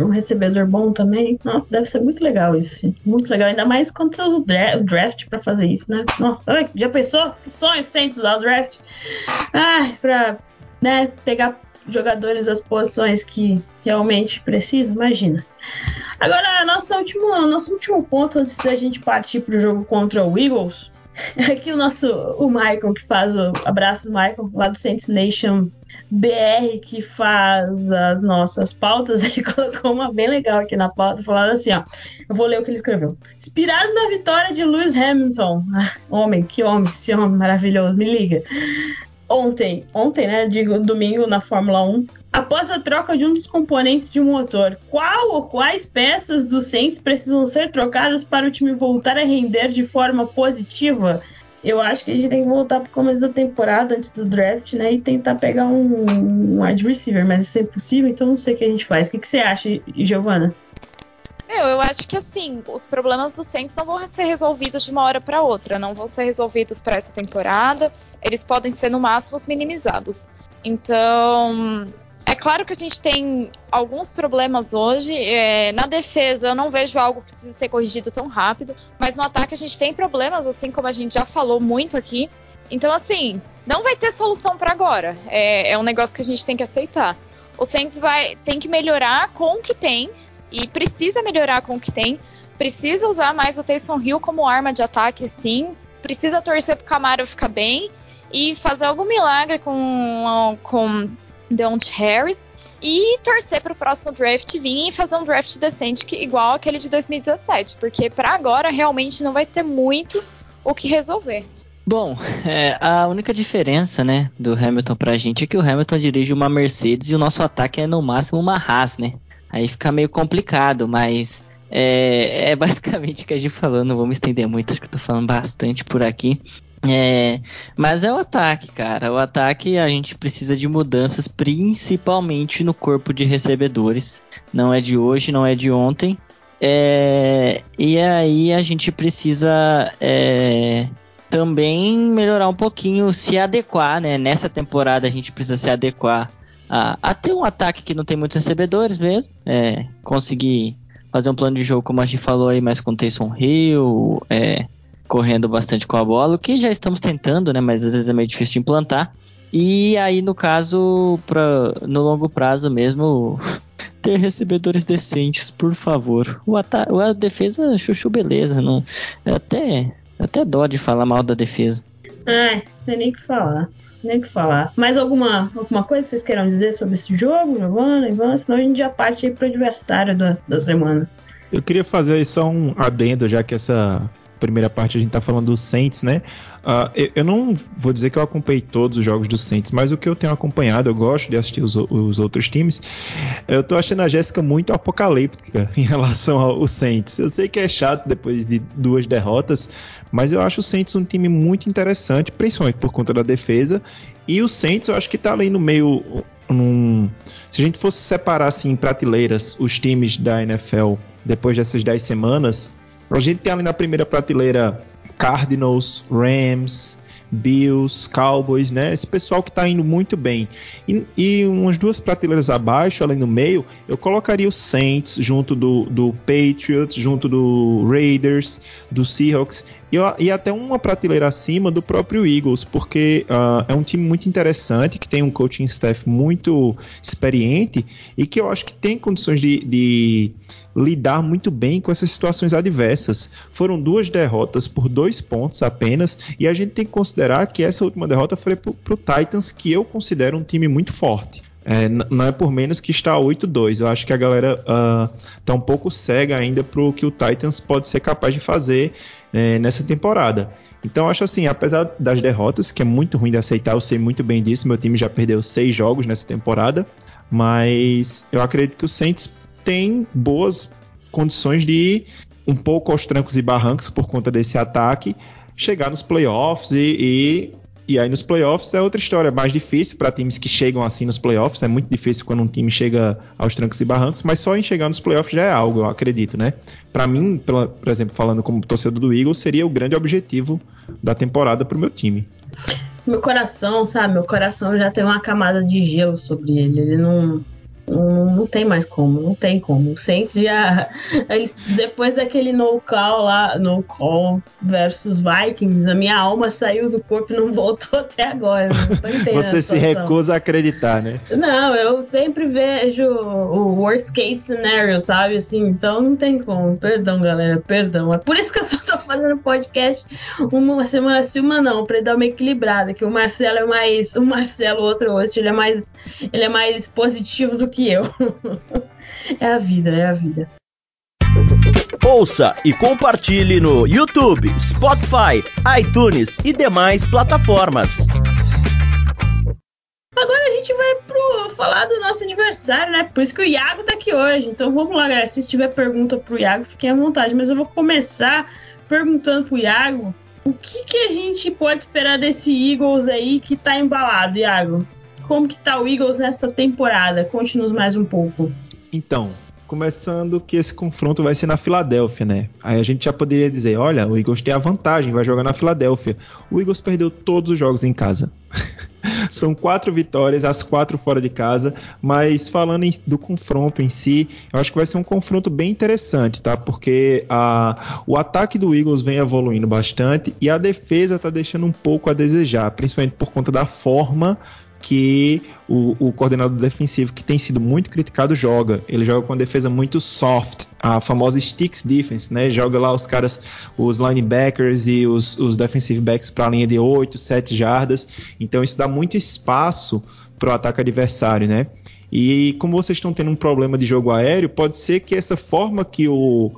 recebedor bom também. Nossa, deve ser muito legal isso, gente. Muito legal, ainda mais quando você usa o draft pra fazer isso, né? Nossa, já pensou? Que sonho Saints usar o draft? Pra pegar jogadores das posições que realmente precisam, imagina. Agora, nosso último ponto antes da gente partir pro jogo contra o Eagles, é que o Michael, que faz o abraço, Michael, lá do Saints Nation BR, que faz as nossas pautas, ele colocou uma bem legal aqui na pauta, falando assim, ó, eu vou ler o que ele escreveu. Inspirado na vitória de Lewis Hamilton, esse homem maravilhoso, me liga. Ontem, né, domingo na Fórmula 1, após a troca de um dos componentes de um motor, qual ou quais peças do Saints precisam ser trocadas para o time voltar a render de forma positiva? Eu acho que a gente tem que voltar para o começo da temporada, antes do draft, né, e tentar pegar um wide receiver, mas isso é impossível, então não sei o que a gente faz. O que você acha, Giovana? Eu acho que assim, os problemas do Saints não vão ser resolvidos de uma hora para outra, não vão ser resolvidos para essa temporada, eles podem ser no máximo minimizados. Então, é claro que a gente tem alguns problemas hoje, na defesa eu não vejo algo que precisa ser corrigido tão rápido, mas no ataque a gente tem problemas, assim como a gente já falou muito aqui. Então assim, não vai ter solução para agora, é um negócio que a gente tem que aceitar. O Saints tem que melhorar com o que tem, e precisa melhorar com o que tem, precisa usar mais o Taysom Hill como arma de ataque, sim, precisa torcer pro Camaro ficar bem e fazer algum milagre com Deontay Harris e torcer pro próximo draft vir e fazer um draft decente igual aquele de 2017, porque para agora realmente não vai ter muito o que resolver. Bom, a única diferença, né, do Hamilton pra gente é que o Hamilton dirige uma Mercedes e o nosso ataque é no máximo uma Haas, né? Aí fica meio complicado, mas é basicamente o que a gente falou, não vou me estender muito, acho que eu tô falando bastante por aqui. Mas é o ataque, cara. O ataque a gente precisa de mudanças, principalmente no corpo de recebedores. Não é de hoje, não é de ontem. E aí a gente precisa também melhorar um pouquinho, se adequar, né? Nessa temporada a gente precisa se adequar a ter um ataque que não tem muitos recebedores mesmo, conseguir fazer um plano de jogo como a gente falou aí, mais com o Taysom Hill, correndo bastante com a bola, o que já estamos tentando, né, mas às vezes é meio difícil de implantar, e aí no caso, no longo prazo mesmo, ter recebedores decentes, por favor. A defesa, chuchu, beleza, até dó de falar mal da defesa. Não tem nem o que falar. Nem o que falar. Mais alguma coisa que vocês queiram dizer sobre esse jogo, Giovana, Ivan? Senão a gente já parte aí pro adversário da semana. Eu queria fazer aí só um adendo, já que essa primeira parte a gente tá falando do Saints, né? Eu não vou dizer que eu acompanhei todos os jogos do Saints, mas o que eu tenho acompanhado, eu gosto de assistir os outros times. Eu tô achando a Jéssica muito apocalíptica em relação ao Saints. Eu sei que é chato depois de 2 derrotas, mas eu acho o Saints um time muito interessante, principalmente por conta da defesa. E o Saints eu acho que tá ali no meio... Se a gente fosse separar assim, em prateleiras os times da NFL depois dessas 10 semanas, a gente tem ali na primeira prateleira Cardinals, Rams, Bills, Cowboys, né? Esse pessoal que tá indo muito bem. E umas 2 prateleiras abaixo, ali no meio, eu colocaria o Saints junto do Patriots, junto do Raiders, do Seahawks e até uma prateleira acima do próprio Eagles, porque é um time muito interessante, que tem um coaching staff muito experiente e que eu acho que tem condições de lidar muito bem com essas situações adversas. Foram 2 derrotas por 2 pontos apenas, e a gente tem que considerar que essa última derrota foi pro Titans, que eu considero um time muito forte. Não é por menos que está 8-2. Eu acho que a galera tá um pouco cega ainda pro que o Titans pode ser capaz de fazer nessa temporada. Então eu acho assim, apesar das derrotas, que é muito ruim de aceitar, eu sei muito bem disso, meu time já perdeu 6 jogos nessa temporada, mas eu acredito que o Saints tem boas condições de ir um pouco aos trancos e barrancos por conta desse ataque, chegar nos playoffs e aí nos playoffs é outra história, mais difícil para times que chegam assim nos playoffs, é muito difícil quando um time chega aos trancos e barrancos, mas só em chegar nos playoffs já é algo, eu acredito, né? Para mim, por exemplo, falando como torcedor do Eagles, seria o grande objetivo da temporada para o meu time. Meu coração, sabe? Meu coração já tem uma camada de gelo sobre ele, ele não tem mais como, não tem como. O Saints já, depois daquele no call versus Vikings, a minha alma saiu do corpo e não voltou até agora. Não tô entendendo. Você se recusa a acreditar, né? Não, eu sempre vejo o worst case scenario, sabe? Assim, então não tem como. Perdão, galera, perdão. É por isso que eu só tô fazendo podcast uma semana sim, uma não, pra dar uma equilibrada, que o Marcelo é mais... O Marcelo, outro host, ele é mais positivo do que eu. É a vida. Ouça e compartilhe no YouTube, Spotify, iTunes e demais plataformas. Agora a gente vai falar do nosso adversário, né? Por isso que o Iago tá aqui hoje. Então vamos lá, galera. Se tiver pergunta pro Iago, fiquem à vontade. Mas eu vou começar perguntando pro Iago o que a gente pode esperar desse Eagles aí que tá embalado, Iago. Como que tá o Eagles nesta temporada? Conte-nos mais um pouco. Então, começando que esse confronto vai ser na Filadélfia, né? Aí a gente já poderia dizer, olha, o Eagles tem a vantagem, vai jogar na Filadélfia. O Eagles perdeu todos os jogos em casa. São 4 vitórias, as 4 fora de casa, mas falando do confronto em si, eu acho que vai ser um confronto bem interessante, tá? Porque o ataque do Eagles vem evoluindo bastante e a defesa está deixando um pouco a desejar, principalmente por conta da forma que o coordenador defensivo, que tem sido muito criticado, joga. Ele joga com uma defesa muito soft, a famosa sticks defense, né? Joga lá os caras, os linebackers e os defensive backs para a linha de 8, 7 jardas. Então isso dá muito espaço para o ataque adversário, né? E como vocês estão tendo um problema de jogo aéreo, pode ser que essa forma que o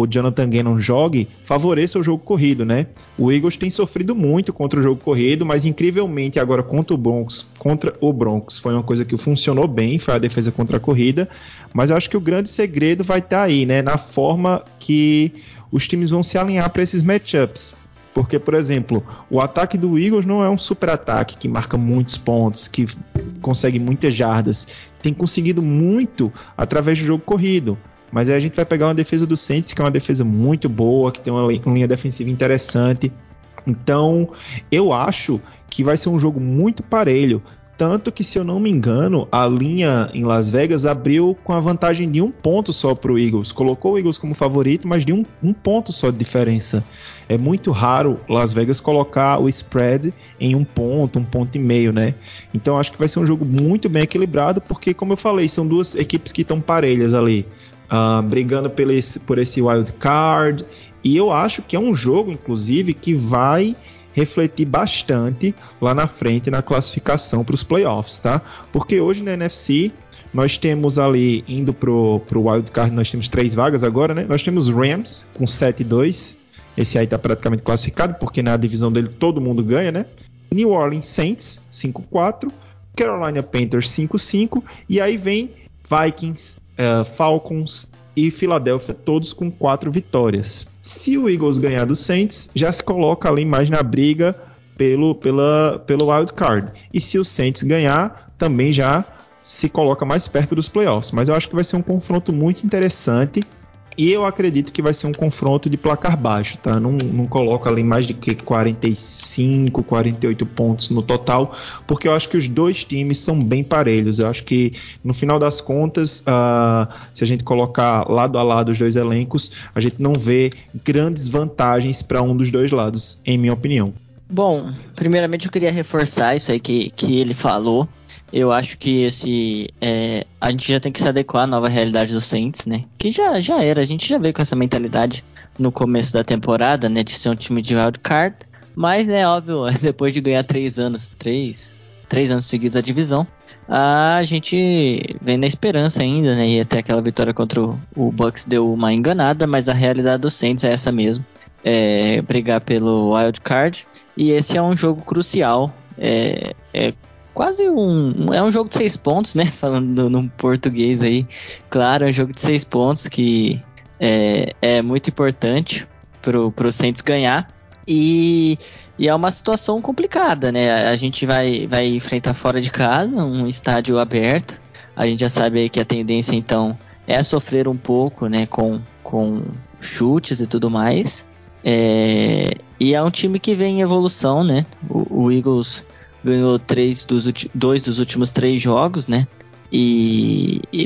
Jonathan Gannon jogue, favoreça o jogo corrido, né? O Eagles tem sofrido muito contra o jogo corrido, mas incrivelmente agora contra o Broncos foi uma coisa que funcionou bem, foi a defesa contra a corrida, mas eu acho que o grande segredo vai estar aí, né? Na forma que os times vão se alinhar para esses matchups. Porque, por exemplo, o ataque do Eagles não é um super ataque que marca muitos pontos, que consegue muitas jardas, tem conseguido muito através do jogo corrido. Mas aí a gente vai pegar uma defesa do Saints, que é uma defesa muito boa, que tem uma linha defensiva interessante. Então, eu acho que vai ser um jogo muito parelho. Tanto que, se eu não me engano, a linha em Las Vegas abriu com a vantagem de 1 ponto só para o Eagles. Colocou o Eagles como favorito, mas de um ponto só de diferença. É muito raro Las Vegas colocar o spread em 1 ponto e meio, né? Então, acho que vai ser um jogo muito bem equilibrado, porque, como eu falei, são 2 equipes que estão parelhas ali. Brigando por esse wild card, e eu acho que é um jogo, inclusive, que vai refletir bastante lá na frente na classificação para os playoffs, tá? Porque hoje na NFC nós temos ali, indo pro Wild Card, nós temos 3 vagas agora, né? Nós temos Rams com 7-2, esse aí tá praticamente classificado, porque na divisão dele todo mundo ganha, né? New Orleans Saints, 5-4, Carolina Panthers, 5-5, e aí vem Vikings, Falcons e Philadelphia, todos com 4 vitórias. Se o Eagles ganhar do Saints, já se coloca ali mais na briga pelo Wild Card. E se o Saints ganhar, também já se coloca mais perto dos playoffs. Mas eu acho que vai ser um confronto muito interessante. E eu acredito que vai ser um confronto de placar baixo, tá? Não coloco ali mais de que 45, 48 pontos no total, porque eu acho que os dois times são bem parelhos. Eu acho que, no final das contas, se a gente colocar lado a lado os dois elencos, a gente não vê grandes vantagens para um dos dois lados, em minha opinião. Bom, primeiramente eu queria reforçar isso aí que ele falou. Eu acho que a gente já tem que se adequar à nova realidade do Saints, né? Que já era, a gente já veio com essa mentalidade no começo da temporada, né? De ser um time de wild card. Mas, né, óbvio, depois de ganhar 3 anos seguidos a divisão, a gente vem na esperança ainda, né? E até aquela vitória contra o Bucks deu uma enganada, mas a realidade do Saints é essa mesmo. Brigar pelo wild card. E esse é um jogo crucial. Quase é um jogo de 6 pontos, né? Falando no português aí. Claro, é um jogo de 6 pontos que é muito importante pro Saints ganhar. E é uma situação complicada, né? A gente vai enfrentar fora de casa, um estádio aberto. A gente já sabe aí que a tendência, então, é sofrer um pouco, né? Com chutes e tudo mais. E é um time que vem em evolução, né? O Eagles ganhou 2 dos últimos 3 jogos, né?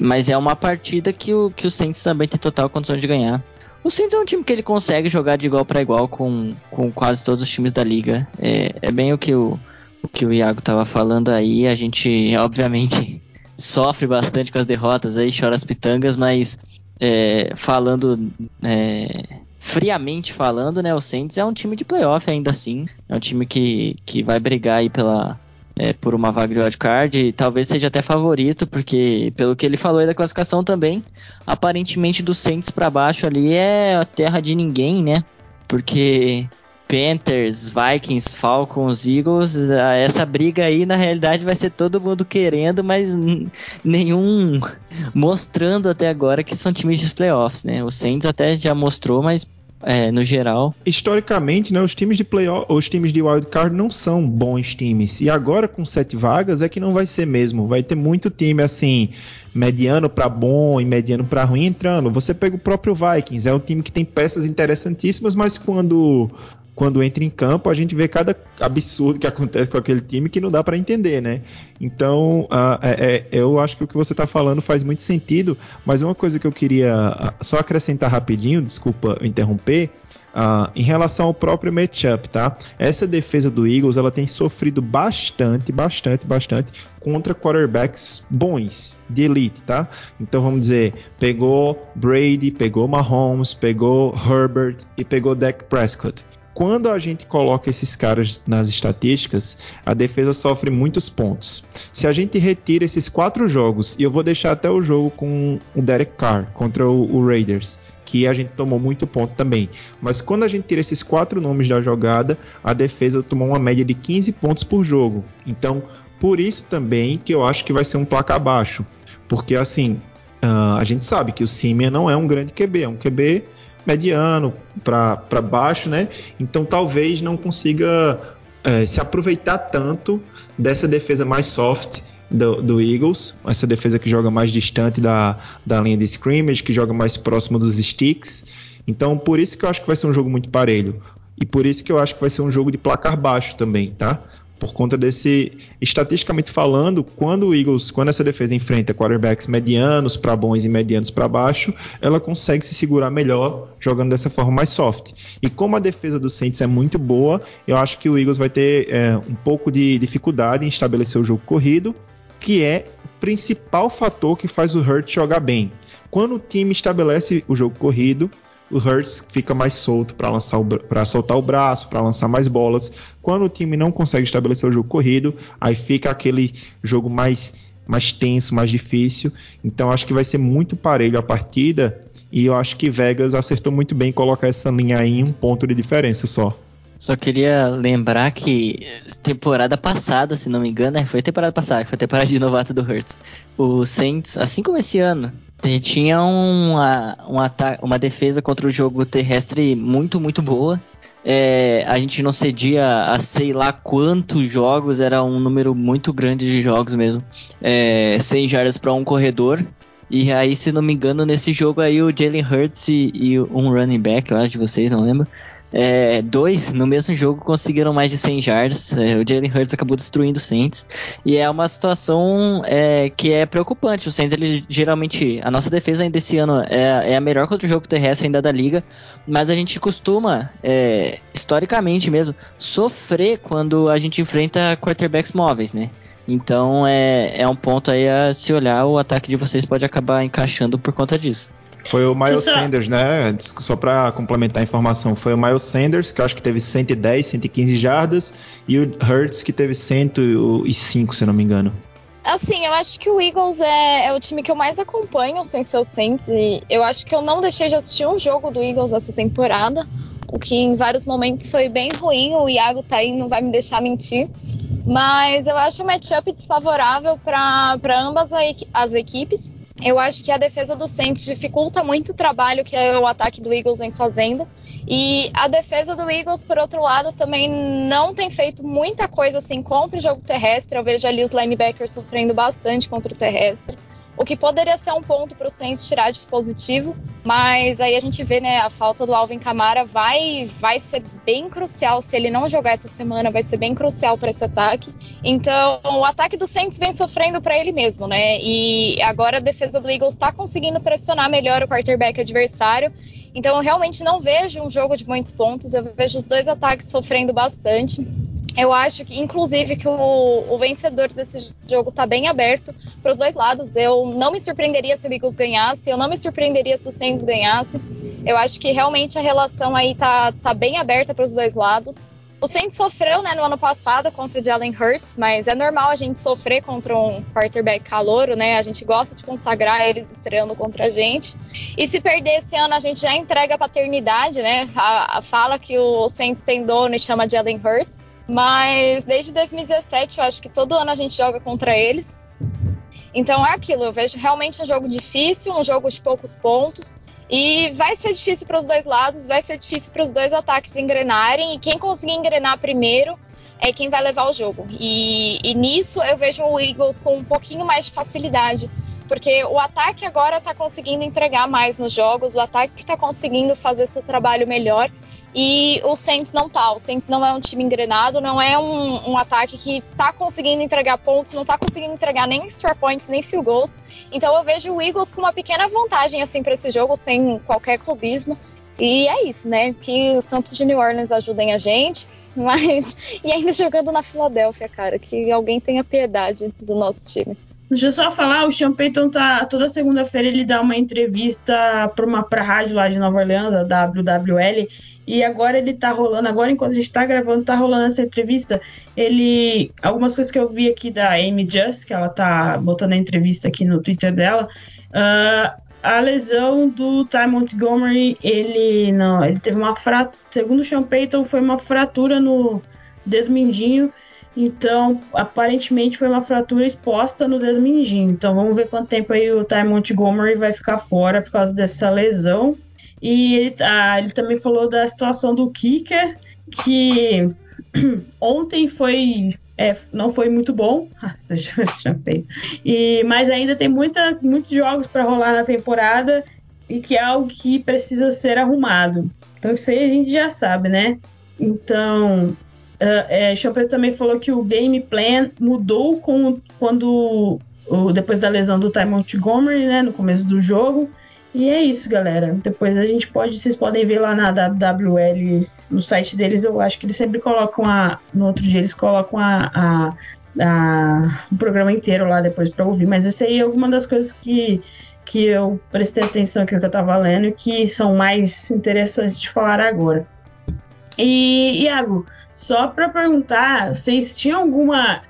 Mas é uma partida que o Saints também tem total condição de ganhar. O Saints é um time que ele consegue jogar de igual para igual com quase todos os times da liga. É bem o que o Iago estava falando aí. A gente, obviamente, sofre bastante com as derrotas aí, chora as pitangas, mas friamente falando, né, o Saints é um time de playoff ainda assim. É um time que vai brigar aí por uma vaga de wildcard e talvez seja até favorito, porque pelo que ele falou aí da classificação também, aparentemente do Saints para baixo ali é a terra de ninguém, né? Porque Panthers, Vikings, Falcons, Eagles, essa briga aí na realidade vai ser todo mundo querendo, mas nenhum mostrando até agora que são times de playoffs, né? O Saints até já mostrou, mas no geral, historicamente, né, os times de wildcard não são bons times, e agora com 7 vagas é que não vai ser mesmo. Vai ter muito time assim, mediano para bom e mediano para ruim entrando. Você pega o próprio Vikings, é um time que tem peças interessantíssimas, mas quando entra em campo, a gente vê cada absurdo que acontece com aquele time que não dá para entender, né? Então, eu acho que o que você está falando faz muito sentido, mas uma coisa que eu queria só acrescentar rapidinho, desculpa interromper, em relação ao próprio matchup, tá? Essa defesa do Eagles, ela tem sofrido bastante contra quarterbacks bons, de elite, tá? Então vamos dizer, pegou Brady, pegou Mahomes, pegou Herbert e pegou Dak Prescott. Quando a gente coloca esses caras nas estatísticas, a defesa sofre muitos pontos. Se a gente retira esses 4 jogos, e eu vou deixar até o jogo com o Derek Carr contra o Raiders, que a gente tomou muito ponto também. Mas quando a gente tira esses 4 nomes da jogada, a defesa tomou uma média de 15 pontos por jogo. Então, por isso também que eu acho que vai ser um placar baixo. Porque assim, a gente sabe que o Simeon não é um grande QB, é um QB mediano para baixo, né? Então talvez não consiga se aproveitar tanto dessa defesa mais soft do Eagles, essa defesa que joga mais distante da linha de scrimmage, que joga mais próximo dos sticks. Então por isso que eu acho que vai ser um jogo muito parelho, e por isso que eu acho que vai ser um jogo de placar baixo também, tá? Por conta desse, estatisticamente falando, quando essa defesa enfrenta quarterbacks medianos para bons e medianos para baixo, ela consegue se segurar melhor jogando dessa forma mais soft. E como a defesa do Saints é muito boa, eu acho que o Eagles vai ter um pouco de dificuldade em estabelecer o jogo corrido, que é o principal fator que faz o Hurts jogar bem. Quando o time estabelece o jogo corrido, o Hurts fica mais solto para soltar o braço, para lançar mais bolas. Quando o time não consegue estabelecer o jogo corrido, aí fica aquele jogo mais tenso, mais difícil. Então acho que vai ser muito parelho a partida, e eu acho que Vegas acertou muito bem em colocar essa linha aí em um ponto de diferença só. Só queria lembrar que temporada passada, se não me engano, foi temporada passada, foi a temporada de novato do Hurts. O Saints, assim como esse ano, tinha uma defesa contra o jogo terrestre muito, muito boa. A gente não cedia a sei lá quantos jogos, era um número muito grande de jogos mesmo. 100 jardas para um corredor. E aí, se não me engano, nesse jogo aí o Jalen Hurts e um running back, eu acho de vocês, não lembro. Dois no mesmo jogo conseguiram mais de 100 yards. O Jalen Hurts acabou destruindo o Saints, e é uma situação que é preocupante. O Saints, ele geralmente, a nossa defesa ainda esse ano é a melhor contra o jogo terrestre ainda da liga, mas a gente costuma, historicamente mesmo, sofrer quando a gente enfrenta quarterbacks móveis, né? Então é um ponto aí a se olhar. O ataque de vocês pode acabar encaixando por conta disso. Foi o Miles Sanders, né? Só para complementar a informação, foi o Miles Sanders, que eu acho que teve 110, 115 jardas, e o Hurts, que teve 105, se não me engano. Assim, eu acho que o Eagles é o time que eu mais acompanho sem ser o Saints, e eu acho que eu não deixei de assistir um jogo do Eagles essa temporada, o que em vários momentos foi bem ruim. O Iago tá aí, não vai me deixar mentir, mas eu acho o matchup desfavorável para ambas as equipes. Eu acho que a defesa do Saints dificulta muito o trabalho que o ataque do Eagles vem fazendo. E a defesa do Eagles, por outro lado, também não tem feito muita coisa assim contra o jogo terrestre. Eu vejo ali os linebackers sofrendo bastante contra o terrestre, o que poderia ser um ponto para o Saints tirar de positivo. Mas aí a gente vê, né, a falta do Alvin Kamara vai ser bem crucial. Se ele não jogar essa semana, vai ser bem crucial para esse ataque. Então, o ataque do Saints vem sofrendo para ele mesmo, né? E agora a defesa do Eagles está conseguindo pressionar melhor o quarterback adversário. Então, eu realmente não vejo um jogo de muitos pontos. Eu vejo os dois ataques sofrendo bastante. Eu acho que, inclusive, que o vencedor desse jogo está bem aberto para os dois lados. Eu não me surpreenderia se o Eagles ganhasse, eu não me surpreenderia se o Saints ganhasse. Eu acho que realmente a relação aí tá bem aberta para os dois lados. O Saints sofreu, né, no ano passado contra o Jalen Hurts, mas é normal a gente sofrer contra um quarterback calouro, né? A gente gosta de consagrar eles estreando contra a gente. E se perder esse ano, a gente já entrega a paternidade, né? Fala que o Saints tem dono e chama Jalen Hurts. Mas desde 2017 eu acho que todo ano a gente joga contra eles. Então é aquilo, eu vejo realmente um jogo difícil, um jogo de poucos pontos. E vai ser difícil para os dois lados, vai ser difícil para os dois ataques engrenarem. E quem conseguir engrenar primeiro é quem vai levar o jogo. E nisso eu vejo o Eagles com um pouquinho mais de facilidade, porque o ataque agora está conseguindo entregar mais nos jogos, o ataque está conseguindo fazer seu trabalho melhor. E o Saints não tá. O Saints não é um time engrenado, não é um ataque que tá conseguindo entregar pontos, não tá conseguindo entregar nem extra points, nem field goals. Então eu vejo o Eagles com uma pequena vantagem assim para esse jogo, sem qualquer clubismo. E é isso, né? Que os Santos de New Orleans ajudem a gente, mas e ainda jogando na Filadélfia, cara, que alguém tenha piedade do nosso time. Deixa eu só falar, o Sean Payton toda segunda-feira ele dá uma entrevista pra rádio lá de Nova Orleans, a WWL. E agora ele tá rolando, agora enquanto a gente tá gravando, tá rolando essa entrevista. Algumas coisas que eu vi aqui da Amy Just, que ela tá botando a entrevista aqui no Twitter dela. A lesão do Ty Montgomery, ele teve uma fratura, segundo o Sean Payton, foi uma fratura no dedo mindinho. Então, aparentemente foi uma fratura exposta no dedo mindinho. Então, vamos ver quanto tempo aí o Ty Montgomery vai ficar fora por causa dessa lesão. E ele também falou da situação do kicker, que ontem não foi muito bom. Mas ainda tem muitos jogos para rolar na temporada e que é algo que precisa ser arrumado. Então isso aí a gente já sabe, né? Então, Chopper também falou que o game plan mudou depois da lesão do Ty Montgomery, né, no começo do jogo. E é isso, galera. Depois vocês podem ver lá na WWL, no site deles, eu acho que eles sempre colocam no outro dia eles colocam o programa inteiro lá depois para ouvir. Mas essa aí é alguma das coisas que que eu prestei atenção, que eu tava lendo, e que são mais interessantes de falar agora. E, Iago, só para perguntar, vocês tinham alguma...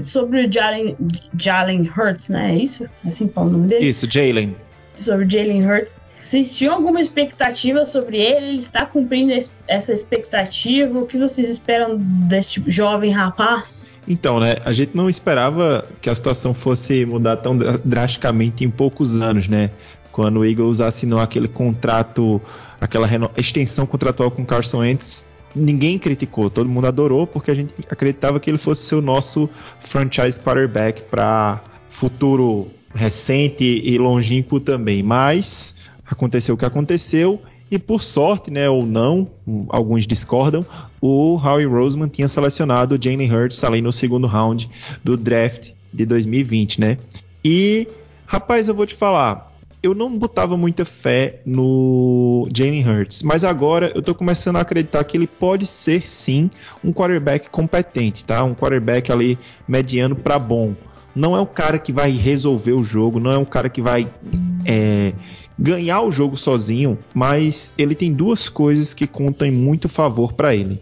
sobre o Jalen Hurts, né? É isso? Assim fala o nome dele? Isso, Jalen. Sobre o Jalen Hurts. Vocês tinham alguma expectativa sobre ele? Ele está cumprindo essa expectativa? O que vocês esperam desse jovem rapaz? Então, né? A gente não esperava que a situação fosse mudar tão drasticamente em poucos anos, né? Quando o Eagles assinou aquele contrato, aquela extensão contratual com o Carson Wentz, ninguém criticou, todo mundo adorou, porque a gente acreditava que ele fosse ser o nosso franchise quarterback para futuro recente e longínquo também. Mas aconteceu o que aconteceu, e por sorte, né, ou não, alguns discordam, o Howie Roseman tinha selecionado o Jalen Hurts ali no segundo round do draft de 2020, né? E, rapaz, eu vou te falar, eu não botava muita fé no Jalen Hurts, mas agora eu tô começando a acreditar que ele pode ser sim um quarterback competente, tá? Um quarterback ali mediano para bom. Não é um cara que vai resolver o jogo, não é um cara que vai ganhar o jogo sozinho, mas ele tem duas coisas que contam em muito favor para ele.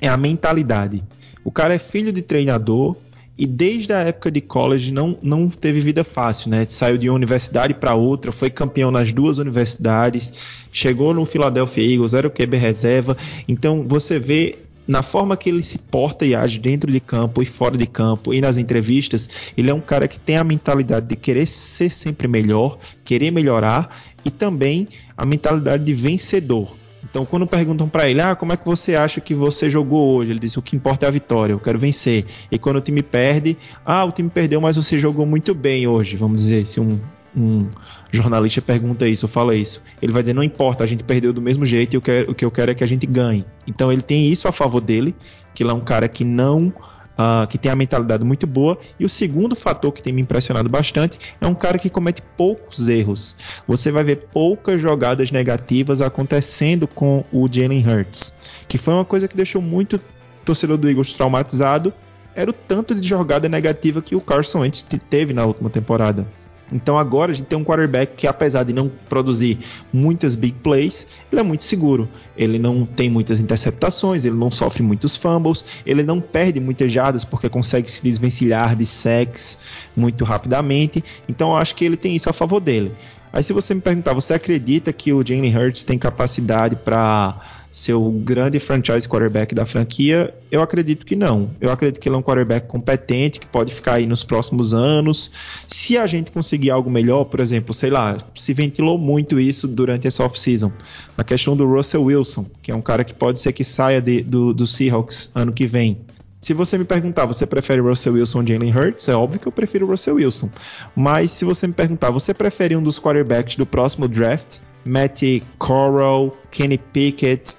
É a mentalidade. O cara é filho de treinador, e desde a época de college não teve vida fácil, né? Saiu de uma universidade para outra, foi campeão nas duas universidades, chegou no Philadelphia Eagles, era o QB reserva. Então você vê na forma que ele se porta e age dentro de campo e fora de campo e nas entrevistas, ele é um cara que tem a mentalidade de querer ser sempre melhor, querer melhorar, e também a mentalidade de vencedor. Então, quando perguntam para ele, como é que você acha que você jogou hoje? Ele diz, o que importa é a vitória, eu quero vencer. E quando o time perde, o time perdeu, mas você jogou muito bem hoje. Vamos dizer, se um jornalista pergunta isso ou fala isso, ele vai dizer, não importa, a gente perdeu do mesmo jeito, e o que eu quero é que a gente ganhe. Então, ele tem isso a favor dele, que ele é um cara que que tem a mentalidade muito boa. E o segundo fator que tem me impressionado bastante é um cara que comete poucos erros. Você vai ver poucas jogadas negativas acontecendo com o Jalen Hurts, que foi uma coisa que deixou muito torcedor do Eagles traumatizado, era o tanto de jogada negativa que o Carson Wentz teve na última temporada. Então agora a gente tem um quarterback que, apesar de não produzir muitas big plays, ele é muito seguro. Ele não tem muitas interceptações, ele não sofre muitos fumbles, ele não perde muitas jardas porque consegue se desvencilhar de sacks muito rapidamente. Então eu acho que ele tem isso a favor dele. Aí se você me perguntar, você acredita que o Jalen Hurts tem capacidade para ser o grande franchise quarterback da franquia? Eu acredito que não. Eu acredito que ele é um quarterback competente, que pode ficar aí nos próximos anos. Se a gente conseguir algo melhor, por exemplo, sei lá, se ventilou muito isso durante essa off-season, a questão do Russell Wilson, que é um cara que pode ser que saia do Seahawks ano que vem. Se você me perguntar, você prefere Russell Wilson ou Jalen Hurts? É óbvio que eu prefiro Russell Wilson. Mas se você me perguntar, você prefere um dos quarterbacks do próximo draft? Matt Corral, Kenny Pickett,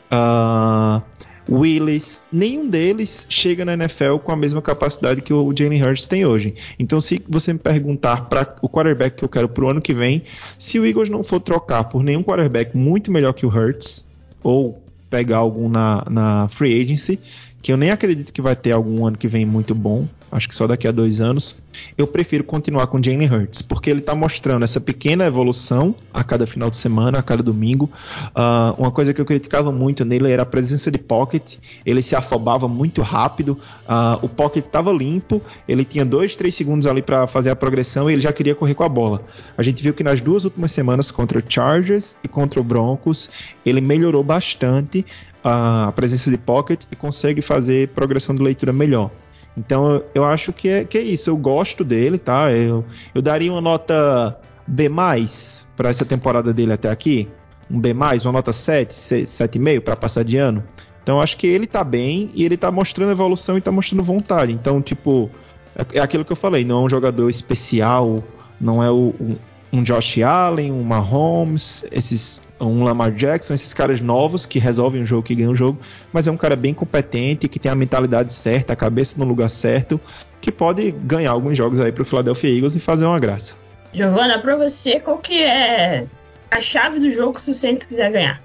Willis, nenhum deles chega na NFL com a mesma capacidade que o Jalen Hurts tem hoje. Então, se você me perguntar para o quarterback que eu quero para o ano que vem, se o Eagles não for trocar por nenhum quarterback muito melhor que o Hurts, ou pegar algum na free agency, que eu nem acredito que vai ter algum ano que vem muito bom, acho que só daqui a 2 anos, eu prefiro continuar com o Jalen Hurts, porque ele está mostrando essa pequena evolução a cada final de semana, a cada domingo. Uma coisa que eu criticava muito nele era a presença de pocket, ele se afobava muito rápido, o pocket estava limpo, ele tinha 2-3 segundos ali para fazer a progressão e ele já queria correr com a bola. A gente viu que nas 2 últimas semanas, contra o Chargers e contra o Broncos, ele melhorou bastante a presença de pocket e consegue fazer progressão de leitura melhor. Então eu acho que é isso, eu gosto dele, tá? Eu daria uma nota B+, para essa temporada dele até aqui, um B+, uma nota 7,5 para passar de ano. Então eu acho que ele tá bem e ele tá mostrando evolução e tá mostrando vontade. Então, tipo, é aquilo que eu falei, não é um jogador especial, não é um Josh Allen, um Mahomes, um Lamar Jackson, esses caras novos que resolvem o jogo, que ganham o jogo, mas é um cara bem competente, que tem a mentalidade certa, a cabeça no lugar certo, que pode ganhar alguns jogos aí pro Philadelphia Eagles e fazer uma graça. Giovana, pra você, qual que é a chave do jogo se o Saints quiser ganhar?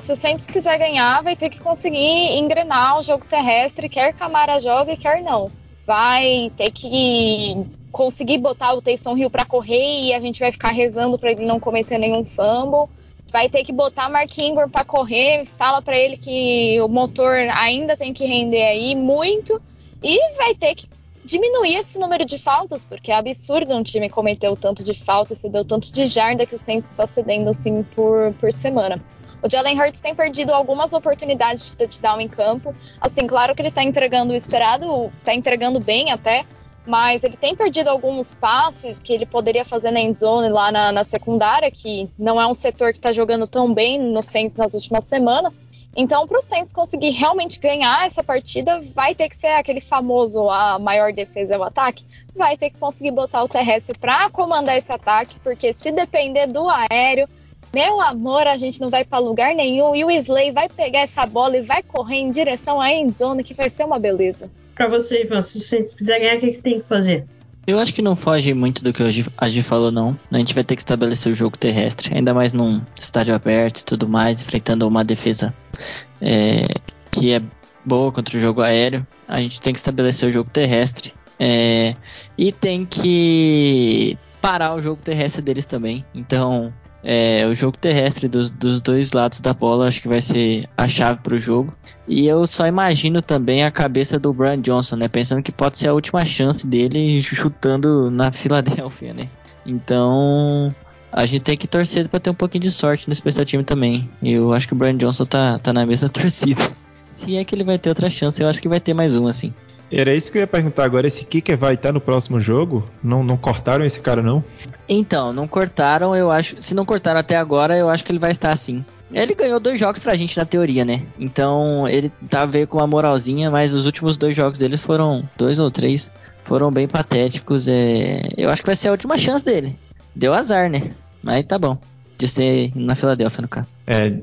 Se o Saints quiser ganhar, vai ter que conseguir engrenar o jogo terrestre, quer Kamara jogue, quer não. Vai ter que conseguir botar o Taysom Hill para correr e a gente vai ficar rezando para ele não cometer nenhum fumble. Vai ter que botar Mark Ingram para correr, fala para ele que o motor ainda tem que render aí muito e vai ter que diminuir esse número de faltas, porque é absurdo um time cometer o tanto de faltas, cedeu o tanto de jarda que o Saints está cedendo assim por semana. O Jalen Hurts tem perdido algumas oportunidades de touchdown em campo. Assim, claro que ele está entregando o esperado, está entregando bem até, mas ele tem perdido alguns passes que ele poderia fazer na endzone lá na secundária, que não é um setor que está jogando tão bem no Saints nas últimas semanas. Então, para o Saints conseguir realmente ganhar essa partida, vai ter que ser aquele famoso a maior defesa é o ataque. Vai ter que conseguir botar o terrestre para comandar esse ataque, porque se depender do aéreo, meu amor, a gente não vai para lugar nenhum e o Slay vai pegar essa bola e vai correr em direção à endzone, que vai ser uma beleza. Pra você, Ivan, se você quiser ganhar, o que tem que fazer? Eu acho que não foge muito do que a Gi falou, não. A gente vai ter que estabelecer o jogo terrestre, ainda mais num estádio aberto e tudo mais, enfrentando uma defesa que é boa contra o jogo aéreo. A gente tem que estabelecer o jogo terrestre e tem que parar o jogo terrestre deles também. Então, o jogo terrestre dos dois lados da bola acho que vai ser a chave para o jogo. E eu só imagino também a cabeça do Brian Johnson, né? Pensando que pode ser a última chance dele chutando na Filadélfia, né? Então, a gente tem que torcer para ter um pouquinho de sorte no special time também. Eu acho que o Brian Johnson tá na mesma torcida. Se é que ele vai ter outra chance, eu acho que vai ter mais um, assim. Era isso que eu ia perguntar agora, esse kicker vai estar no próximo jogo? Não cortaram esse cara, não? Então, não cortaram, eu acho. Se não cortaram até agora, eu acho que ele vai estar sim. Ele ganhou 2 jogos pra gente na teoria, né? Então, ele veio com uma moralzinha, mas os últimos 2 jogos dele foram 2 ou 3, foram bem patéticos. Eu acho que vai ser a última chance dele. Deu azar, né? Mas tá bom. De ser na Filadélfia, no caso.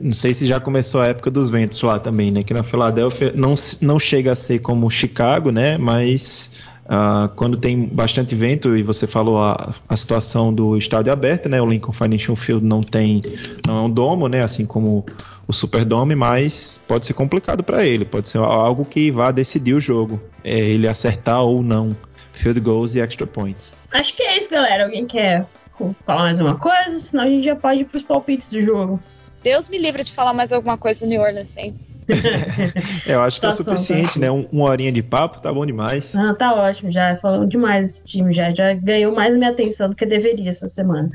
Não sei se já começou a época dos ventos lá também, né? Que na Filadélfia não chega a ser como Chicago, né? Mas quando tem bastante vento, e você falou a situação do estádio aberto, né? O Lincoln Financial Field não é um domo, né? Assim como o Superdome, mas pode ser complicado para ele. Pode ser algo que vá decidir o jogo. Ele acertar ou não field goals e extra points. Acho que é isso, galera. Alguém quer falar mais uma coisa? Senão a gente já pode ir pros palpites do jogo. Deus me livre de falar mais alguma coisa do New Orleans Saints. Eu acho que é o suficiente, né? Uma horinha de papo, tá bom demais. Tá ótimo, já falando demais esse time, já ganhou mais minha atenção do que deveria essa semana.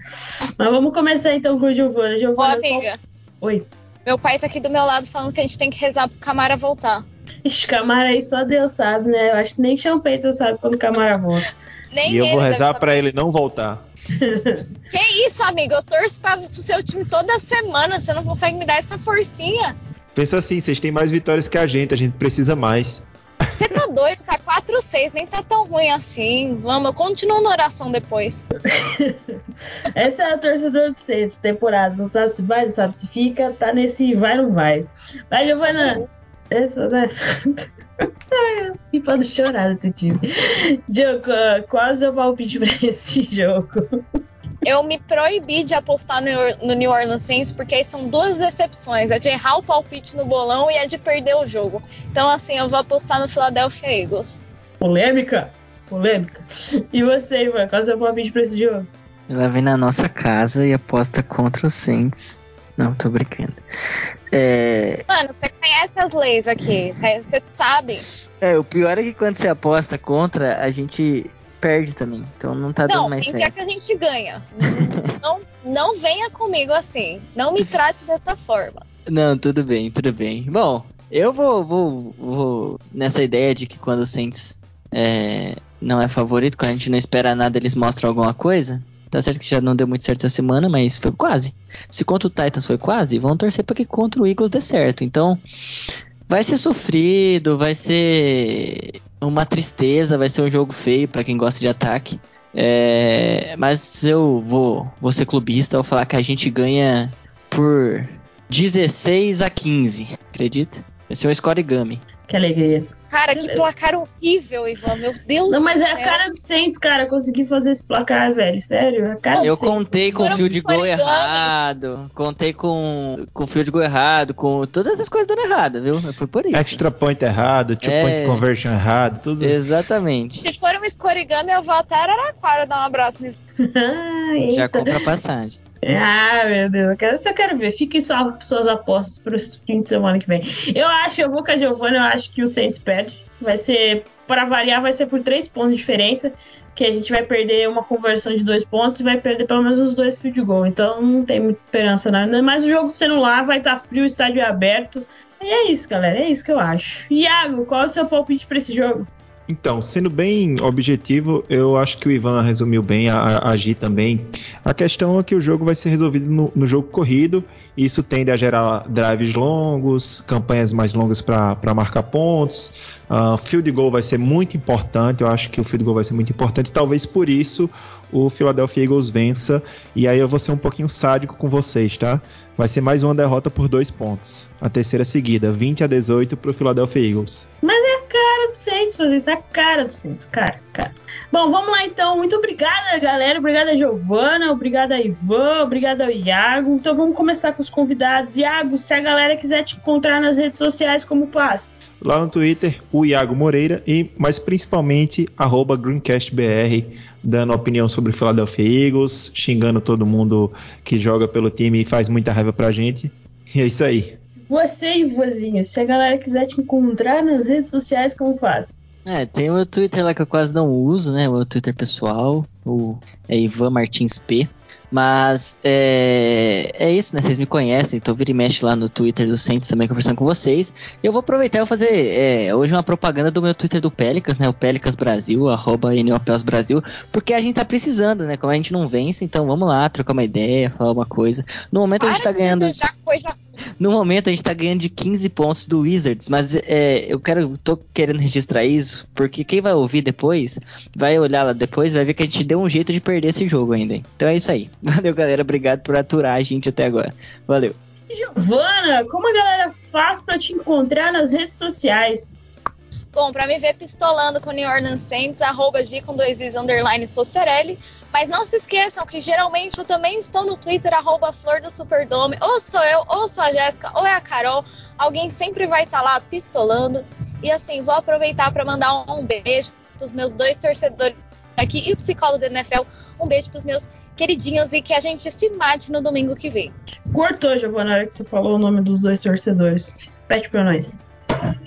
Mas vamos começar então com o Giovana. Ô, amiga. Oi. Meu pai tá aqui do meu lado falando que a gente tem que rezar pro Camara voltar. Ixi, Camara aí só Deus sabe, né? Eu acho que nem Sean Payton sabe quando o Camara volta. E eu vou rezar pra ele não voltar. Que isso, amigo? Eu torço pro seu time toda semana. Você não consegue me dar essa forcinha? Pensa assim, vocês têm mais vitórias que a gente precisa mais. Você tá doido? Tá 4-6, nem tá tão ruim assim. Vamos, eu continuo na oração depois. Essa é a torcedora do Saints, temporada. Não sabe se vai, não sabe se fica. Tá nesse vai, não vai. Vai, Giovana. Essa, né? E pode chorar nesse time. Diogo, qual é o seu palpite pra esse jogo? Eu me proibi de apostar no New Orleans Saints, porque aí são 2 decepções. É de errar o palpite no bolão e é de perder o jogo. Então, assim, eu vou apostar no Philadelphia Eagles. Polêmica. E você, Ivan, qual é o seu palpite pra esse jogo? Ela vem na nossa casa e aposta contra o Saints. Não, tô brincando. Mano, você conhece as leis aqui, você sabe. O pior é que quando você aposta contra, a gente perde também. Então não tá dando mais certo. Não, tem dia que a gente ganha. não venha comigo assim. Não me trate dessa forma. Não, tudo bem. Bom, eu vou nessa ideia de que quando o Saints não é favorito, quando a gente não espera nada, eles mostram alguma coisa. Tá certo que já não deu muito certo essa semana, mas foi quase. Se contra o Titans foi quase, vamos torcer para que contra o Eagles dê certo. Então, vai ser sofrido, vai ser uma tristeza, vai ser um jogo feio para quem gosta de ataque. Mas eu vou ser clubista, vou falar que a gente ganha por 16-15, acredita? Vai ser um scorigami. Que alegria. Cara, que placar horrível, Ivan, meu Deus Não, mas do é céu. a cara do Saints, cara, conseguir fazer esse placar, velho, sério, a cara Eu do Saints. contei com o Foram field goal origami. errado, contei com o field goal errado, com todas essas coisas dando errado, viu? Foi por isso. Extra point errado, two point conversion errado, tudo. Exatamente. Se for um escorigami, eu vou até Araraquara dar um abraço nele. Já Eita. compra a passagem. Ah, meu Deus, eu quero ver. Fiquem só suas apostas para os fim de semana que vem. Eu vou com a Giovana, eu acho que o Saints perde. Vai ser, para variar, vai ser por 3 pontos de diferença. Que a gente vai perder uma conversão de 2 pontos e vai perder pelo menos uns 2 field goal. Então não tem muita esperança, nada. Mas o jogo sendo lá, vai estar frio, o estádio é aberto. E é isso, galera, é isso que eu acho. Iago, qual é o seu palpite para esse jogo? Então, sendo bem objetivo, eu acho que o Ivan resumiu bem, a Gi também. A questão é que o jogo vai ser resolvido no jogo corrido, e isso tende a gerar drives longos, campanhas mais longas para marcar pontos. Field goal vai ser muito importante, eu acho que o field goal vai ser muito importante, talvez por isso o Philadelphia Eagles vença, e aí eu vou ser um pouquinho sádico com vocês, tá? Vai ser mais uma derrota por 2 pontos, a terceira seguida, 20-18 para o Philadelphia Eagles. Mas é a cara do Saints fazer isso, é a cara do Saints, cara. Bom, vamos lá então. Muito obrigada, galera. Obrigada, Giovana. Obrigada, Ivan. Obrigada, Iago. Então vamos começar com os convidados. Iago, se a galera quiser te encontrar nas redes sociais, como faz? Lá no Twitter, o Iago Moreira, mas principalmente @GreencastBR, dando opinião sobre o Philadelphia Eagles, xingando todo mundo que joga pelo time e faz muita raiva pra gente. E é isso aí. Você, Ivozinho, se a galera quiser te encontrar nas redes sociais, como faz? Tem o meu Twitter lá que eu quase não uso, né? O meu Twitter pessoal, é Ivan Martins P. Mas é isso, né? Vocês me conhecem, então vira e mexe lá no Twitter do Saints também conversando com vocês. Eu vou aproveitar e vou fazer hoje uma propaganda do meu Twitter do Pelicans, né? O Pelicans Brasil, @NOPELS Brasil, porque a gente tá precisando, né? Como a gente não vence, então vamos lá, trocar uma ideia, falar uma coisa. No momento a gente tá ganhando. No momento a gente tá ganhando de 15 pontos do Wizards, mas tô querendo registrar isso, porque quem vai ouvir depois, vai olhar lá depois, vai ver que a gente deu um jeito de perder esse jogo ainda. Então é isso aí. Valeu, galera. Obrigado por aturar a gente até agora. Valeu. Giovana, como a galera faz pra te encontrar nas redes sociais? Bom, pra me ver pistolando com o New Orleans Saints, @G com 2 is _Socerelli. Mas não se esqueçam que geralmente eu também estou no Twitter, @Flor do Superdome. Ou sou eu, ou sou a Jéssica, ou é a Carol. Alguém sempre vai estar lá pistolando. E assim, vou aproveitar para mandar um beijo pros meus 2 torcedores aqui e o psicólogo da NFL. Um beijo pros meus queridinhos e que a gente se mate no domingo que vem. Cortou, Giovana, na hora que você falou o nome dos 2 torcedores. Pede pra nós.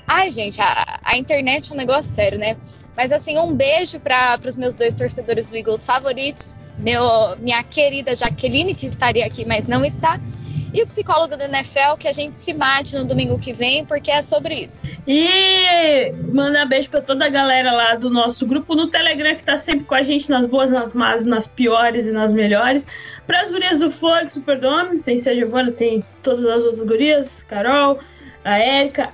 Ai, gente, a internet é um negócio sério, né? Mas assim, um beijo para os meus 2 torcedores do Eagles favoritos. Minha querida Jaqueline, que estaria aqui, mas não está. E o psicólogo da NFL, que a gente se mate no domingo que vem, porque é sobre isso. E mandar beijo pra toda a galera lá do nosso grupo no Telegram, que tá sempre com a gente nas boas, nas más, nas piores e nas melhores. Para as gurias do Flor do Superdome, sem ser a Giovana, tem todas as outras gurias, Carol, a Érica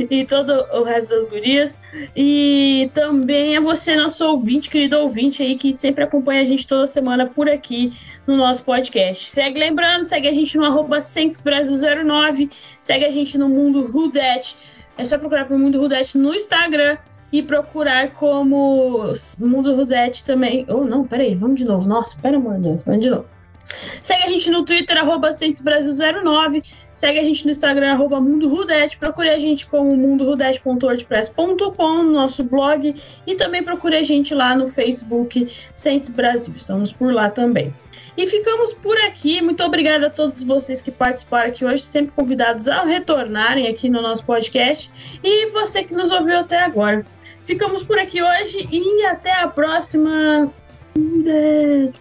e todo o resto das gurias. E também a você, nosso ouvinte, querido ouvinte aí, que sempre acompanha a gente toda semana por aqui no nosso podcast. Lembrando, segue a gente no @SaintsBrasil09, segue a gente no Mundo Rudet. É só procurar por Mundo Rudet no Instagram e procurar como Mundo Rudet também. Não, peraí, vamos de novo. Nossa, pera, mano, vamos de novo. Segue a gente no Twitter, @SaintsBrasil09. Segue a gente no Instagram, @MundoRudete. Procure a gente como mundorudete.wordpress.com no nosso blog. E também procure a gente lá no Facebook Saints Brasil. Estamos por lá também. E ficamos por aqui. Muito obrigada a todos vocês que participaram aqui hoje. Sempre convidados a retornarem aqui no nosso podcast. E você que nos ouviu até agora. Ficamos por aqui hoje e até a próxima. Mundete.